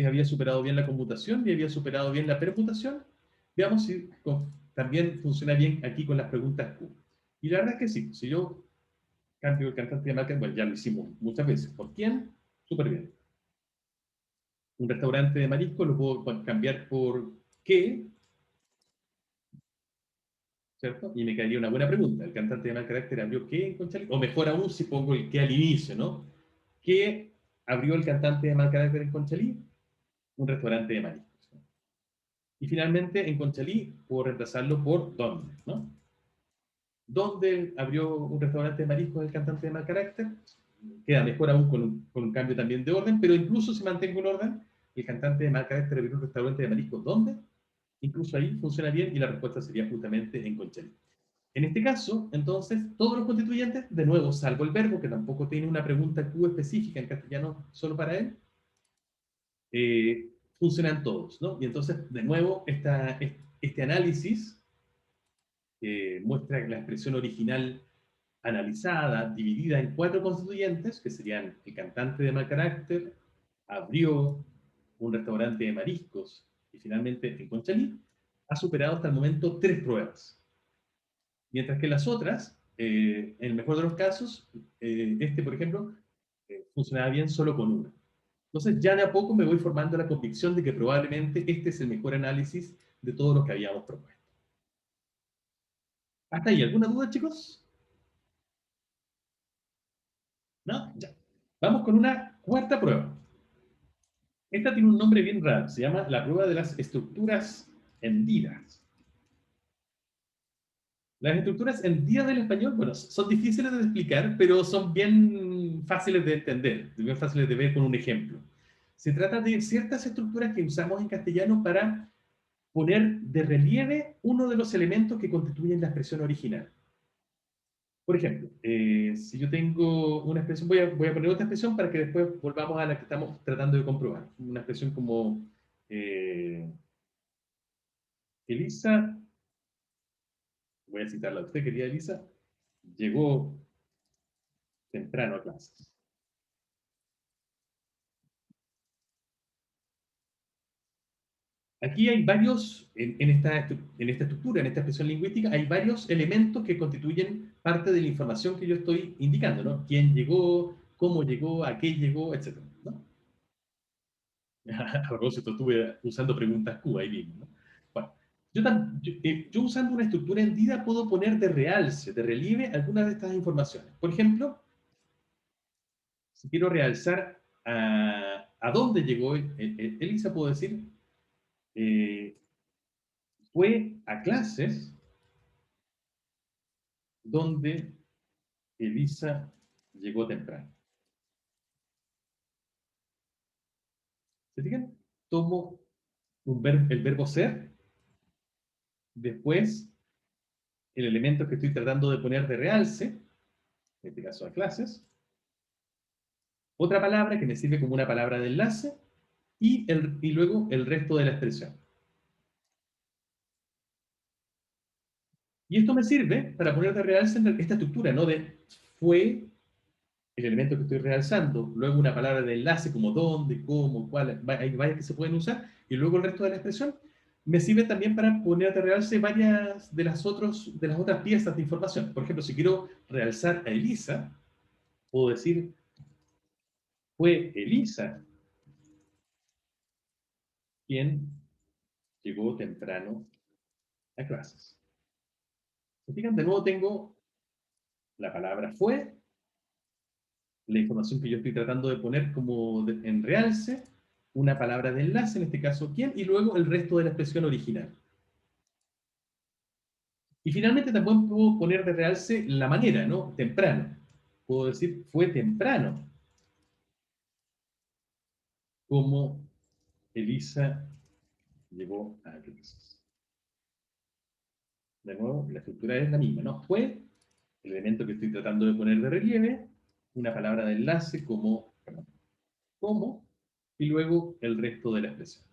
había superado bien la conmutación y había superado bien la permutación. Veamos si también funciona bien aquí con las preguntas Q. Y la verdad es que sí, si yo cambio el cantante de marca, bueno, ya lo hicimos muchas veces. ¿Por quién? Súper bien. Un restaurante de marisco lo puedo cambiar por qué, ¿cierto? Y me caería una buena pregunta. ¿El cantante de mal carácter abrió qué en Conchalí? O mejor aún si pongo el qué al inicio, ¿no? ¿Qué abrió el cantante de mal carácter en Conchalí? Un restaurante de mariscos, ¿no? Y finalmente en Conchalí puedo reemplazarlo por dónde, ¿no? ¿Dónde abrió un restaurante de mariscos el cantante de mal carácter? Queda mejor aún con un cambio también de orden, pero incluso si mantengo un orden, el cantante de mal carácter abrió un restaurante de mariscos ¿dónde? Incluso ahí funciona bien y la respuesta sería justamente en Conchalí. En este caso, entonces, todos los constituyentes, de nuevo, salvo el verbo, que tampoco tiene una pregunta Q específica en castellano solo para él, funcionan todos, ¿no? Y entonces, de nuevo, este análisis muestra la expresión original analizada, dividida en 4 constituyentes, que serían el cantante de mal carácter, abrió un restaurante de mariscos y finalmente en Conchalí, ha superado hasta el momento 3 pruebas. Mientras que las otras, en el mejor de los casos, por ejemplo, funcionaba bien solo con una. Entonces ya de a poco me voy formando la convicción de que probablemente este es el mejor análisis de todos los que habíamos propuesto. ¿Hasta ahí alguna duda, chicos? ¿No? Ya. Vamos con una cuarta prueba. Esta tiene un nombre bien raro, se llama la prueba de las estructuras hendidas. Las estructuras hendidas del español, bueno, son difíciles de explicar, pero son bien fáciles de entender, bien fáciles de ver con un ejemplo. Se trata de ciertas estructuras que usamos en castellano para poner de relieve uno de los elementos que constituyen la expresión original. Por ejemplo, si yo tengo una expresión, voy a poner otra expresión para que después volvamos a la que estamos tratando de comprobar. Una expresión como Elisa, voy a citarla a usted, querida Elisa, llegó temprano a clases. Aquí hay varios, en esta estructura, en esta expresión lingüística, hay varios elementos que constituyen parte de la información que yo estoy indicando, ¿no? ¿Quién llegó? ¿Cómo llegó? ¿A qué llegó? Etcétera, ¿no? A propósito, estuve usando preguntas Q ahí mismo, ¿no? Bueno, Yo usando una estructura hendida puedo poner de realce, de relieve, algunas de estas informaciones. Por ejemplo, si quiero realzar a dónde llegó Elisa, puedo decir, eh, fue a clases donde Elisa llegó temprano. ¿Se fijan? Tomo el verbo ser, después el elemento que estoy tratando de poner de realce, en este caso a clases, otra palabra que me sirve como una palabra de enlace, y luego el resto de la expresión. Y esto me sirve para poner de realce en esta estructura, ¿no? De fue el elemento que estoy realzando, luego una palabra de enlace como dónde, cómo, cuál, hay varias que se pueden usar, y luego el resto de la expresión, me sirve también para poner de realce varias de las otras piezas de información. Por ejemplo, si quiero realzar a Elisa, puedo decir, fue Elisa quien llegó temprano a clases. ¿Se fijan? De nuevo tengo la palabra fue, la información que yo estoy tratando de poner como en realce, una palabra de enlace, en este caso quién, y luego el resto de la expresión original. Y finalmente también puedo poner de realce la manera, ¿no? Temprano. Puedo decir fue temprano, como Elisa llegó a clases. De nuevo, la estructura es la misma, ¿no? Fue el elemento que estoy tratando de poner de relieve, una palabra de enlace como, y luego el resto de la expresión.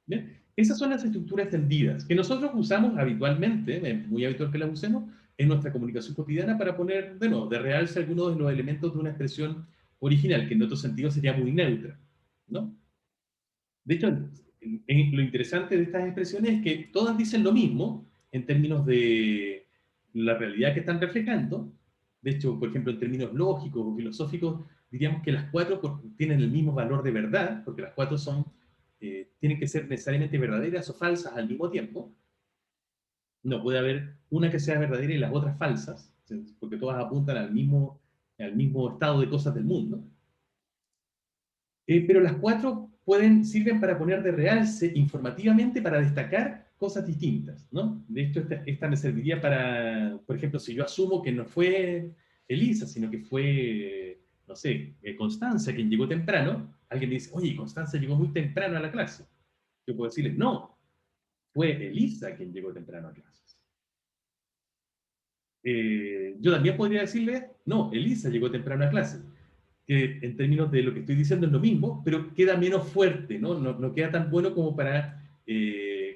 ¿Bien? Esas son las estructuras tendidas que nosotros usamos habitualmente, es muy habitual que las usemos en nuestra comunicación cotidiana para poner, de nuevo, de realce algunos de los elementos de una expresión original, que en otro sentido sería muy neutra, ¿no? De hecho, lo interesante de estas expresiones es que todas dicen lo mismo en términos de la realidad que están reflejando. De hecho, por ejemplo, en términos lógicos o filosóficos, diríamos que las cuatro tienen el mismo valor de verdad, porque las cuatro tienen que ser necesariamente verdaderas o falsas al mismo tiempo. No puede haber una que sea verdadera y las otras falsas, porque todas apuntan al mismo estado de cosas del mundo. Pero las cuatro sirven para poner de realce informativamente para destacar cosas distintas, ¿no? De hecho, esta me serviría para, por ejemplo, si yo asumo que no fue Elisa, sino que fue, no sé, Constanza quien llegó temprano, alguien me dice, oye, Constanza llegó muy temprano a la clase. Yo puedo decirle, no, fue Elisa quien llegó temprano a clases. Yo también podría decirle, no, Elisa llegó temprano a clase, que en términos de lo que estoy diciendo es lo mismo, pero queda menos fuerte, ¿no? No queda tan bueno como para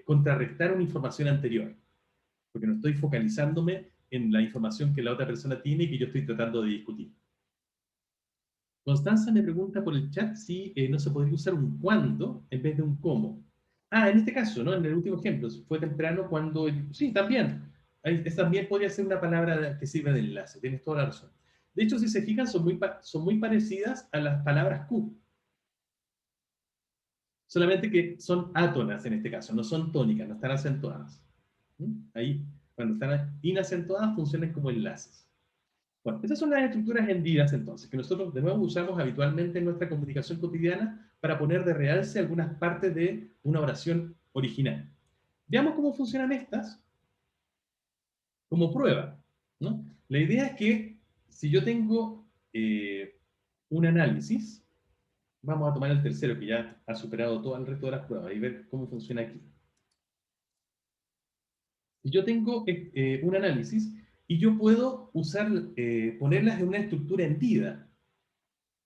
contrarrestar una información anterior, porque no estoy focalizándome en la información que la otra persona tiene y que yo estoy tratando de discutir. Constanza me pregunta por el chat si no se podría usar un cuándo en vez de un cómo. Ah, en este caso, ¿no? En el último ejemplo, fue temprano cuando... Sí, también. Esa también podría ser una palabra que sirve de enlace, tienes toda la razón. De hecho, si se fijan, son muy parecidas a las palabras Q. Solamente que son átonas en este caso, no son tónicas, no están acentuadas. Ahí, cuando están inacentuadas, funcionan como enlaces. Bueno, esas son las estructuras hendidas entonces, que nosotros de nuevo usamos habitualmente en nuestra comunicación cotidiana para poner de realce algunas partes de una oración original. Veamos cómo funcionan estas como prueba, ¿no? La idea es que si yo tengo un análisis, vamos a tomar el tercero que ya ha superado todo el resto de las pruebas y ver cómo funciona aquí. Si yo tengo un análisis y yo puedo ponerlas en una estructura hendida,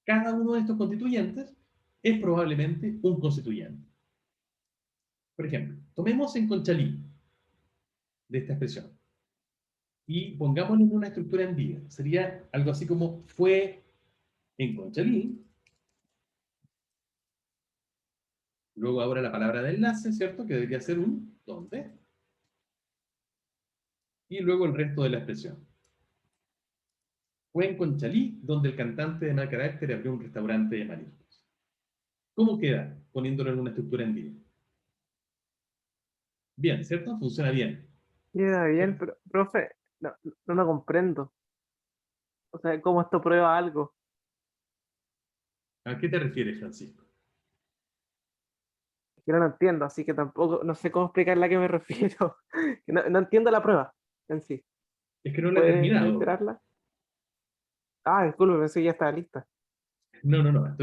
cada uno de estos constituyentes es probablemente un constituyente. Por ejemplo, tomemos en Conchalí de esta expresión y pongámoslo en una estructura hendida. Sería algo así como fue en Conchalí, luego ahora la palabra de enlace, ¿cierto? Que debería ser un ¿dónde? Y luego el resto de la expresión. Fue en Conchalí donde el cantante de mal carácter abrió un restaurante de mariscos. ¿Cómo queda poniéndolo en una estructura hendida? Bien, ¿cierto? Funciona bien. Queda bien, pero, profe, no lo comprendo. O sea, ¿cómo esto prueba algo? ¿A qué te refieres, Francisco? Que no lo entiendo, así que tampoco, no sé cómo explicarle a qué me refiero. Que no entiendo la prueba en sí. Es que no la he ¿Puede terminado. reiterarla? Ah, disculpe, pensé que ya estaba lista. No, no, no.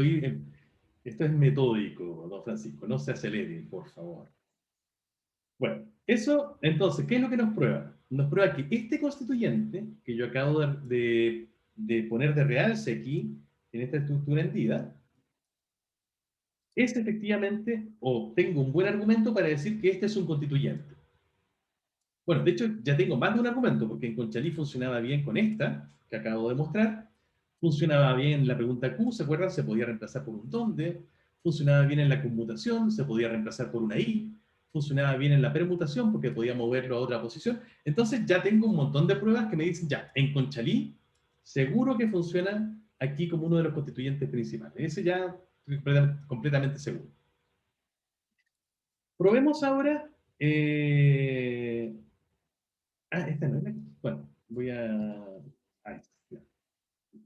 Esto es metódico, don Francisco. No se acelere, por favor. Bueno, eso, entonces, ¿qué es lo que nos prueba? Nos prueba que este constituyente, que yo acabo de poner de realce aquí, en esta estructura hendida, es efectivamente, o tengo un buen argumento para decir que este es un constituyente. Bueno, de hecho, ya tengo más de un argumento, porque en Conchalí funcionaba bien con esta, que acabo de mostrar. Funcionaba bien la pregunta Q, ¿se acuerdan? Se podía reemplazar por un dónde. Funcionaba bien en la conmutación, se podía reemplazar por una I. Funcionaba bien en la permutación, porque podía moverlo a otra posición. Entonces ya tengo un montón de pruebas que me dicen, ya, en Conchalí, seguro que funciona aquí como uno de los constituyentes principales. Ese ya estoy completamente seguro. Probemos ahora esta no es la que... Bueno, voy a... Ah, ya.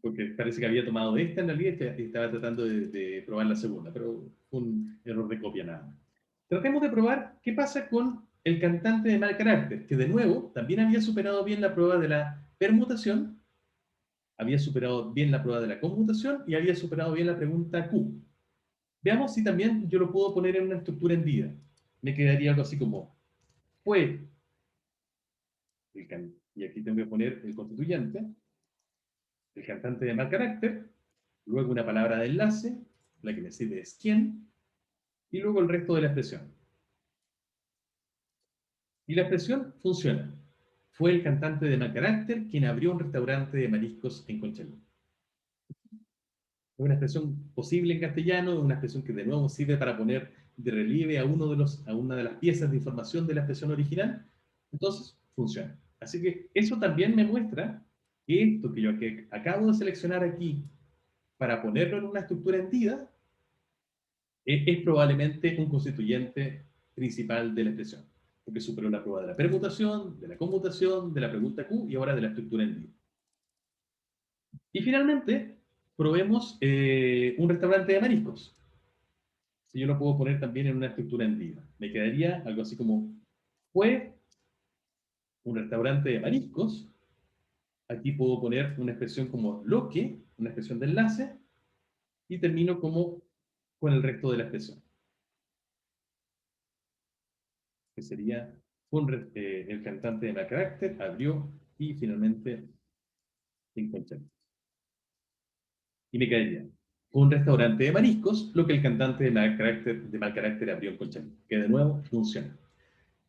Porque parece que había tomado esta en realidad y estaba tratando de probar la segunda, pero fue un error de copia nada más. Tratemos de probar qué pasa con el cantante de mal carácter, que de nuevo también había superado bien la prueba de la permutación, había superado bien la prueba de la conmutación y había superado bien la pregunta Q. Veamos si también yo lo puedo poner en una estructura hendida. Me quedaría algo así como, fue, y aquí tengo que poner el constituyente, el cantante de mal carácter, luego una palabra de enlace, la que me sirve es quién, y luego el resto de la expresión. Y la expresión funciona. Fue el cantante de mal carácter quien abrió un restaurante de mariscos en Conchalí. Es una expresión posible en castellano, una expresión que de nuevo sirve para poner de relieve a una de las piezas de información de la expresión original. Entonces, funciona. Así que eso también me muestra que esto que yo acabo de seleccionar aquí para ponerlo en una estructura entidad es probablemente un constituyente principal de la expresión, porque superó la prueba de la permutación, de la conmutación, de la pregunta Q y ahora de la estructura en D. Y finalmente, probemos un restaurante de mariscos. Si yo lo puedo poner también en una estructura en D, me quedaría algo así como, fue un restaurante de mariscos. Aquí puedo poner una expresión como lo que, una expresión de enlace, y termino como con el resto de la expresión, que sería el cantante de mal carácter, abrió y finalmente en Conchalí. Y me quedaría un restaurante de mariscos, lo que el cantante de mal carácter abrió en Conchalí, que de nuevo funciona.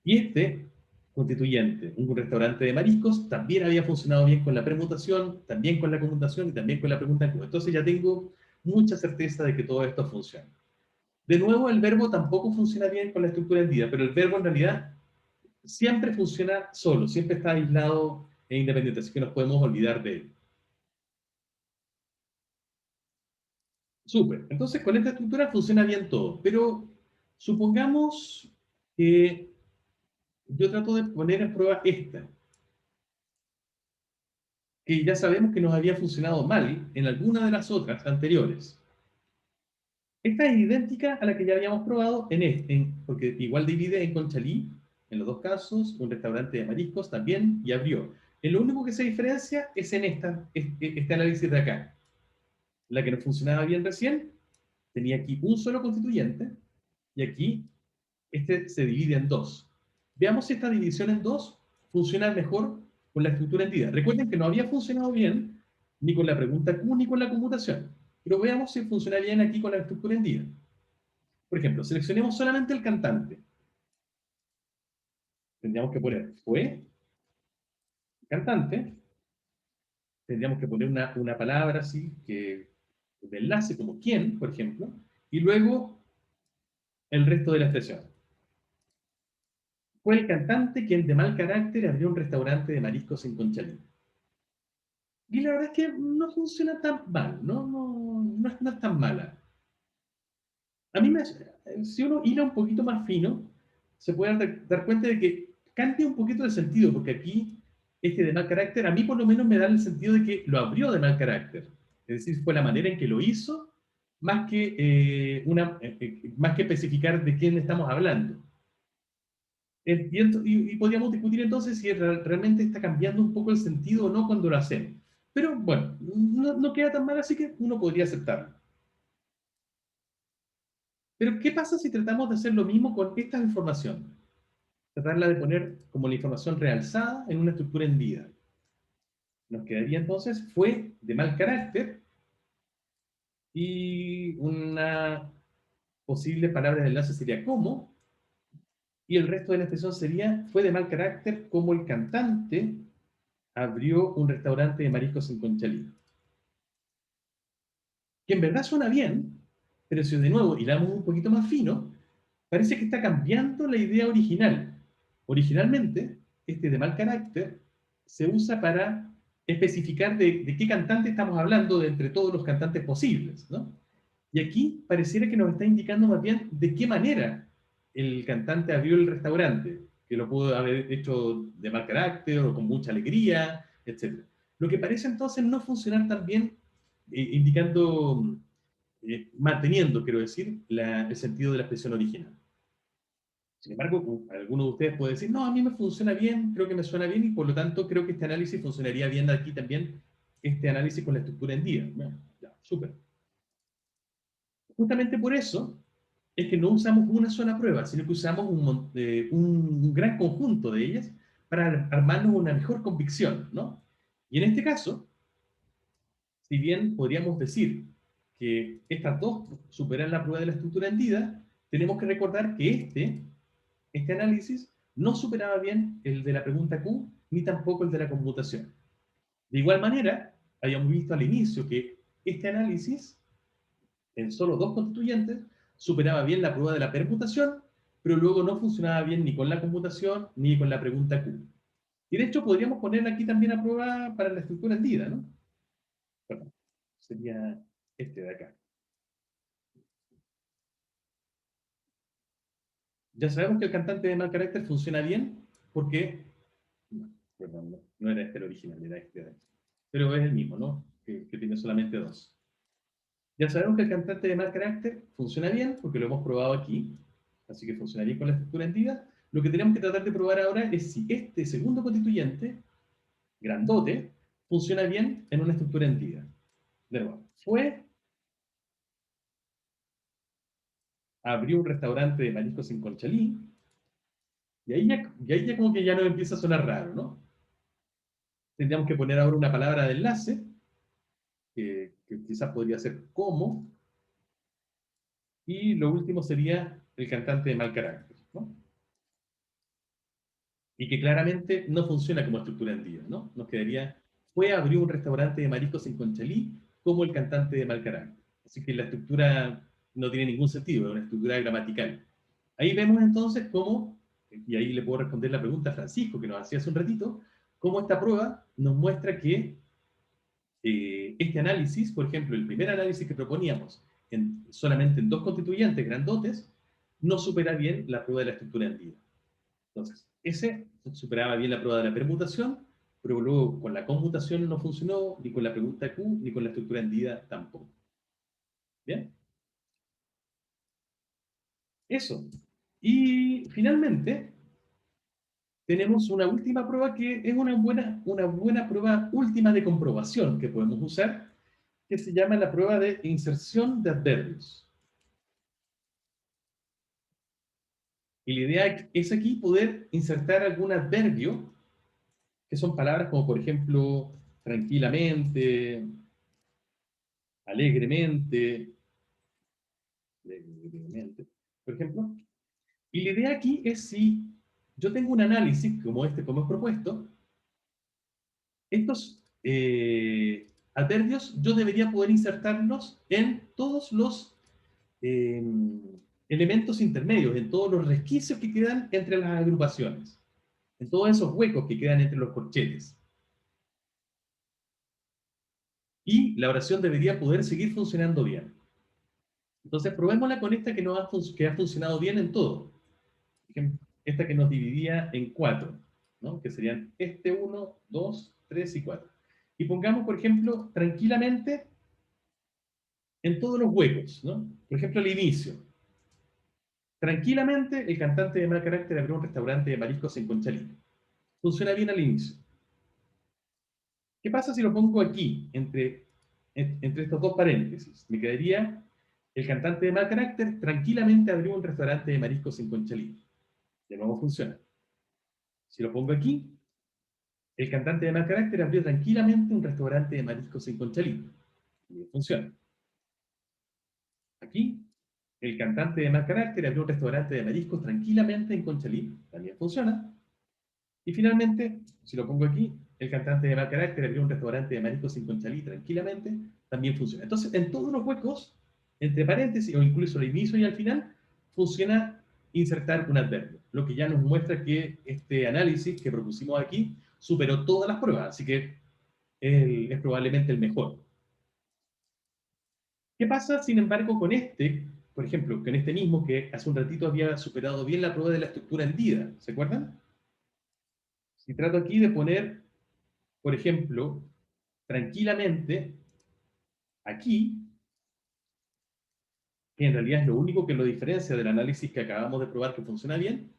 Y este constituyente, un restaurante de mariscos, también había funcionado bien con la permutación, también con la conmutación y también con la pregunta en Q. Entonces ya tengo mucha certeza de que todo esto funciona. De nuevo, el verbo tampoco funciona bien con la estructura entidad, pero el verbo en realidad siempre funciona solo, siempre está aislado e independiente, así que nos podemos olvidar de él. Súper. Entonces, con esta estructura funciona bien todo, pero supongamos que yo trato de poner en prueba esta, que ya sabemos que nos había funcionado mal en alguna de las otras anteriores. Esta es idéntica a la que ya habíamos probado porque igual divide en Conchalí, en los dos casos, un restaurante de mariscos también, y abrió. Lo único que se diferencia es en este análisis de acá. La que nos funcionaba bien recién, tenía aquí un solo constituyente, y aquí este se divide en dos. Veamos si esta división en dos funciona mejor con la estructura entidad. Recuerden que no había funcionado bien ni con la pregunta Q ni con la conmutación, pero veamos si funciona bien aquí con la estructura entidad. Por ejemplo, seleccionemos solamente el cantante. Tendríamos que poner fue cantante. Tendríamos que poner una palabra así, de enlace, como quién, por ejemplo, y luego el resto de la expresión. Fue el cantante quien de mal carácter abrió un restaurante de mariscos en Conchalí. Y la verdad es que no funciona tan mal, no es tan mala. A mí si uno hila un poquito más fino, se pueden dar cuenta de que cambia un poquito el sentido, porque aquí este de mal carácter, a mí por lo menos me da el sentido de que lo abrió de mal carácter. Es decir, fue la manera en que lo hizo, más que, más que especificar de quién estamos hablando. Y podríamos discutir entonces si realmente está cambiando un poco el sentido o no cuando lo hacemos. Pero bueno, no queda tan mal, así que uno podría aceptarlo. Pero ¿qué pasa si tratamos de hacer lo mismo con esta información? Tratarla de poner como la información realzada en una estructura hendida. Nos quedaría entonces, fue de mal carácter, y una posible palabra de enlace sería como, y el resto de la expresión sería, fue de mal carácter como el cantante abrió un restaurante de mariscos en Conchalí. Que en verdad suena bien, pero si de nuevo hilamos un poquito más fino, parece que está cambiando la idea original. Originalmente, este de mal carácter se usa para especificar de qué cantante estamos hablando de entre todos los cantantes posibles, ¿no? Y aquí pareciera que nos está indicando más bien de qué manera el cantante abrió el restaurante, que lo pudo haber hecho de mal carácter o con mucha alegría, etc. Lo que parece entonces no funcionar tan bien, indicando, manteniendo, quiero decir, el sentido de la expresión original. Sin embargo, alguno de ustedes puede decir, no, a mí me funciona bien, creo que me suena bien, y por lo tanto creo que este análisis funcionaría bien aquí también, este análisis con la estructura en día. Bueno, ya, súper. Justamente por eso es que no usamos una sola prueba, sino que usamos un gran conjunto de ellas para armarnos una mejor convicción, ¿no? Y en este caso, si bien podríamos decir que estas dos superan la prueba de la estructura hendida, tenemos que recordar que este análisis no superaba bien el de la pregunta Q, ni tampoco el de la conmutación. De igual manera, habíamos visto al inicio que este análisis, en solo dos constituyentes, superaba bien la prueba de la permutación, pero luego no funcionaba bien ni con la conmutación ni con la pregunta Q. Y de hecho podríamos poner aquí también a prueba para la estructura hendida, ¿no? Perdón, sería este de acá. Ya sabemos que el cantante de mal carácter funciona bien porque... No, perdón, no era este el original, era este de aquí. Pero es el mismo, ¿no? Que tiene solamente dos. Ya sabemos que el cantante de mal carácter funciona bien porque lo hemos probado aquí, así que funciona bien con la estructura hendida. Lo que tenemos que tratar de probar ahora es si este segundo constituyente, grandote, funciona bien en una estructura hendida. De nuevo, abrió un restaurante de mariscos en Conchalí, y ahí ya como que ya nos empieza a sonar raro, ¿no? Tendríamos que poner ahora una palabra de enlace, que quizás podría ser como, y lo último sería el cantante de mal carácter, ¿no? Y que claramente no funciona como estructura hendida, ¿no? Nos quedaría, abrió un restaurante de mariscos en Conchalí como el cantante de mal carácter. Así que la estructura no tiene ningún sentido, es una estructura gramatical. Ahí vemos entonces cómo, y ahí le puedo responder la pregunta a Francisco que nos hacía hace un ratito, cómo esta prueba nos muestra que este análisis, por ejemplo, el primer análisis que proponíamos solamente en dos constituyentes grandotes, no supera bien la prueba de la estructura hendida. Entonces, ese superaba bien la prueba de la permutación, pero luego con la conmutación no funcionó, ni con la pregunta Q, ni con la estructura hendida tampoco. ¿Bien? Eso. Y finalmente, tenemos una última prueba que es una buena prueba última de comprobación que podemos usar, que se llama la prueba de inserción de adverbios. Y la idea es aquí poder insertar algún adverbio, que son palabras como, por ejemplo, tranquilamente, alegremente, por ejemplo. Y la idea aquí es, si yo tengo un análisis como este, como es propuesto, estos adverbios yo debería poder insertarlos en todos los elementos intermedios, en todos los resquicios que quedan entre las agrupaciones, en todos esos huecos que quedan entre los corchetes. Y la oración debería poder seguir funcionando bien. Entonces, probémosla con esta que ha funcionado bien en todo. esta que nos dividía en 4, ¿no? Que serían este 1, 2, 3 y 4. Y pongamos, por ejemplo, tranquilamente en todos los huecos, ¿no? Por ejemplo, al inicio. Tranquilamente, el cantante de mal carácter abrió un restaurante de mariscos en Conchalí. Funciona bien al inicio. ¿Qué pasa si lo pongo aquí, entre estos dos paréntesis? Me quedaría, el cantante de mal carácter tranquilamente abrió un restaurante de mariscos en Conchalí. De nuevo funciona. Si lo pongo aquí, el cantante de mal carácter abrió tranquilamente un restaurante de mariscos en Conchalí. También funciona. Aquí, el cantante de mal carácter abrió un restaurante de mariscos tranquilamente en Conchalí. También funciona. Y finalmente, si lo pongo aquí, el cantante de mal carácter abrió un restaurante de mariscos en Conchalí tranquilamente. También funciona. Entonces, en todos los huecos, entre paréntesis o incluso al inicio y al final, funciona insertar un adverbio. Lo que ya nos muestra que este análisis que propusimos aquí superó todas las pruebas. Así que es probablemente el mejor. ¿Qué pasa, sin embargo, con este, por ejemplo, con este mismo que hace un ratito había superado bien la prueba de la estructura hendida? ¿Se acuerdan? Si trato aquí de poner, por ejemplo, tranquilamente, aquí, que en realidad es lo único que lo diferencia del análisis que acabamos de probar que funciona bien,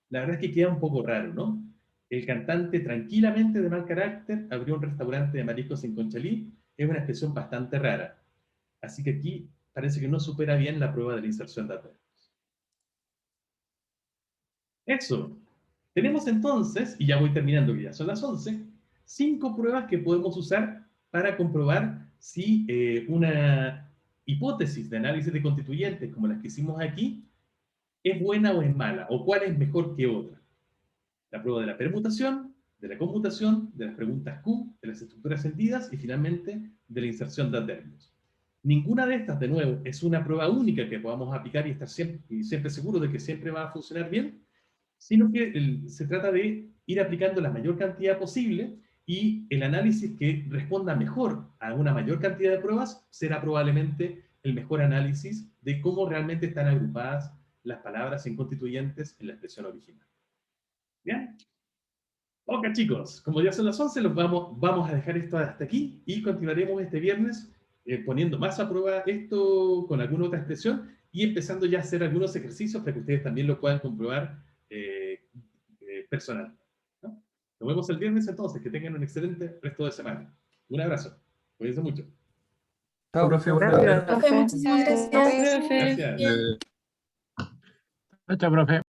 la verdad es que queda un poco raro, ¿no? El cantante tranquilamente de mal carácter abrió un restaurante de mariscos en Conchalí, es una expresión bastante rara. Así que aquí parece que no supera bien la prueba de la inserción de adverbios. Eso. Tenemos entonces, y ya voy terminando, que ya son las 11, 5 pruebas que podemos usar para comprobar si una hipótesis de análisis de constituyentes, como las que hicimos aquí, es buena o es mala, o cuál es mejor que otra. La prueba de la permutación, de la conmutación, de las preguntas Q, de las estructuras sentidas y finalmente de la inserción de adverbios. Ninguna de estas, de nuevo, es una prueba única que podamos aplicar y estar siempre seguros de que siempre va a funcionar bien, sino que se trata de ir aplicando la mayor cantidad posible y el análisis que responda mejor a una mayor cantidad de pruebas será probablemente el mejor análisis de cómo realmente están agrupadas las palabras en constituyentes en la expresión original. ¿Bien? Ok, chicos, como ya son las 11, vamos a dejar esto hasta aquí y continuaremos este viernes poniendo más a prueba esto con alguna otra expresión y empezando ya a hacer algunos ejercicios para que ustedes también lo puedan comprobar personal, ¿no? Nos vemos el viernes entonces, que tengan un excelente resto de semana. Un abrazo, cuídense mucho. Chao, profe. Gracias. Profe, muchísimas gracias. Gracias. Chao, profe.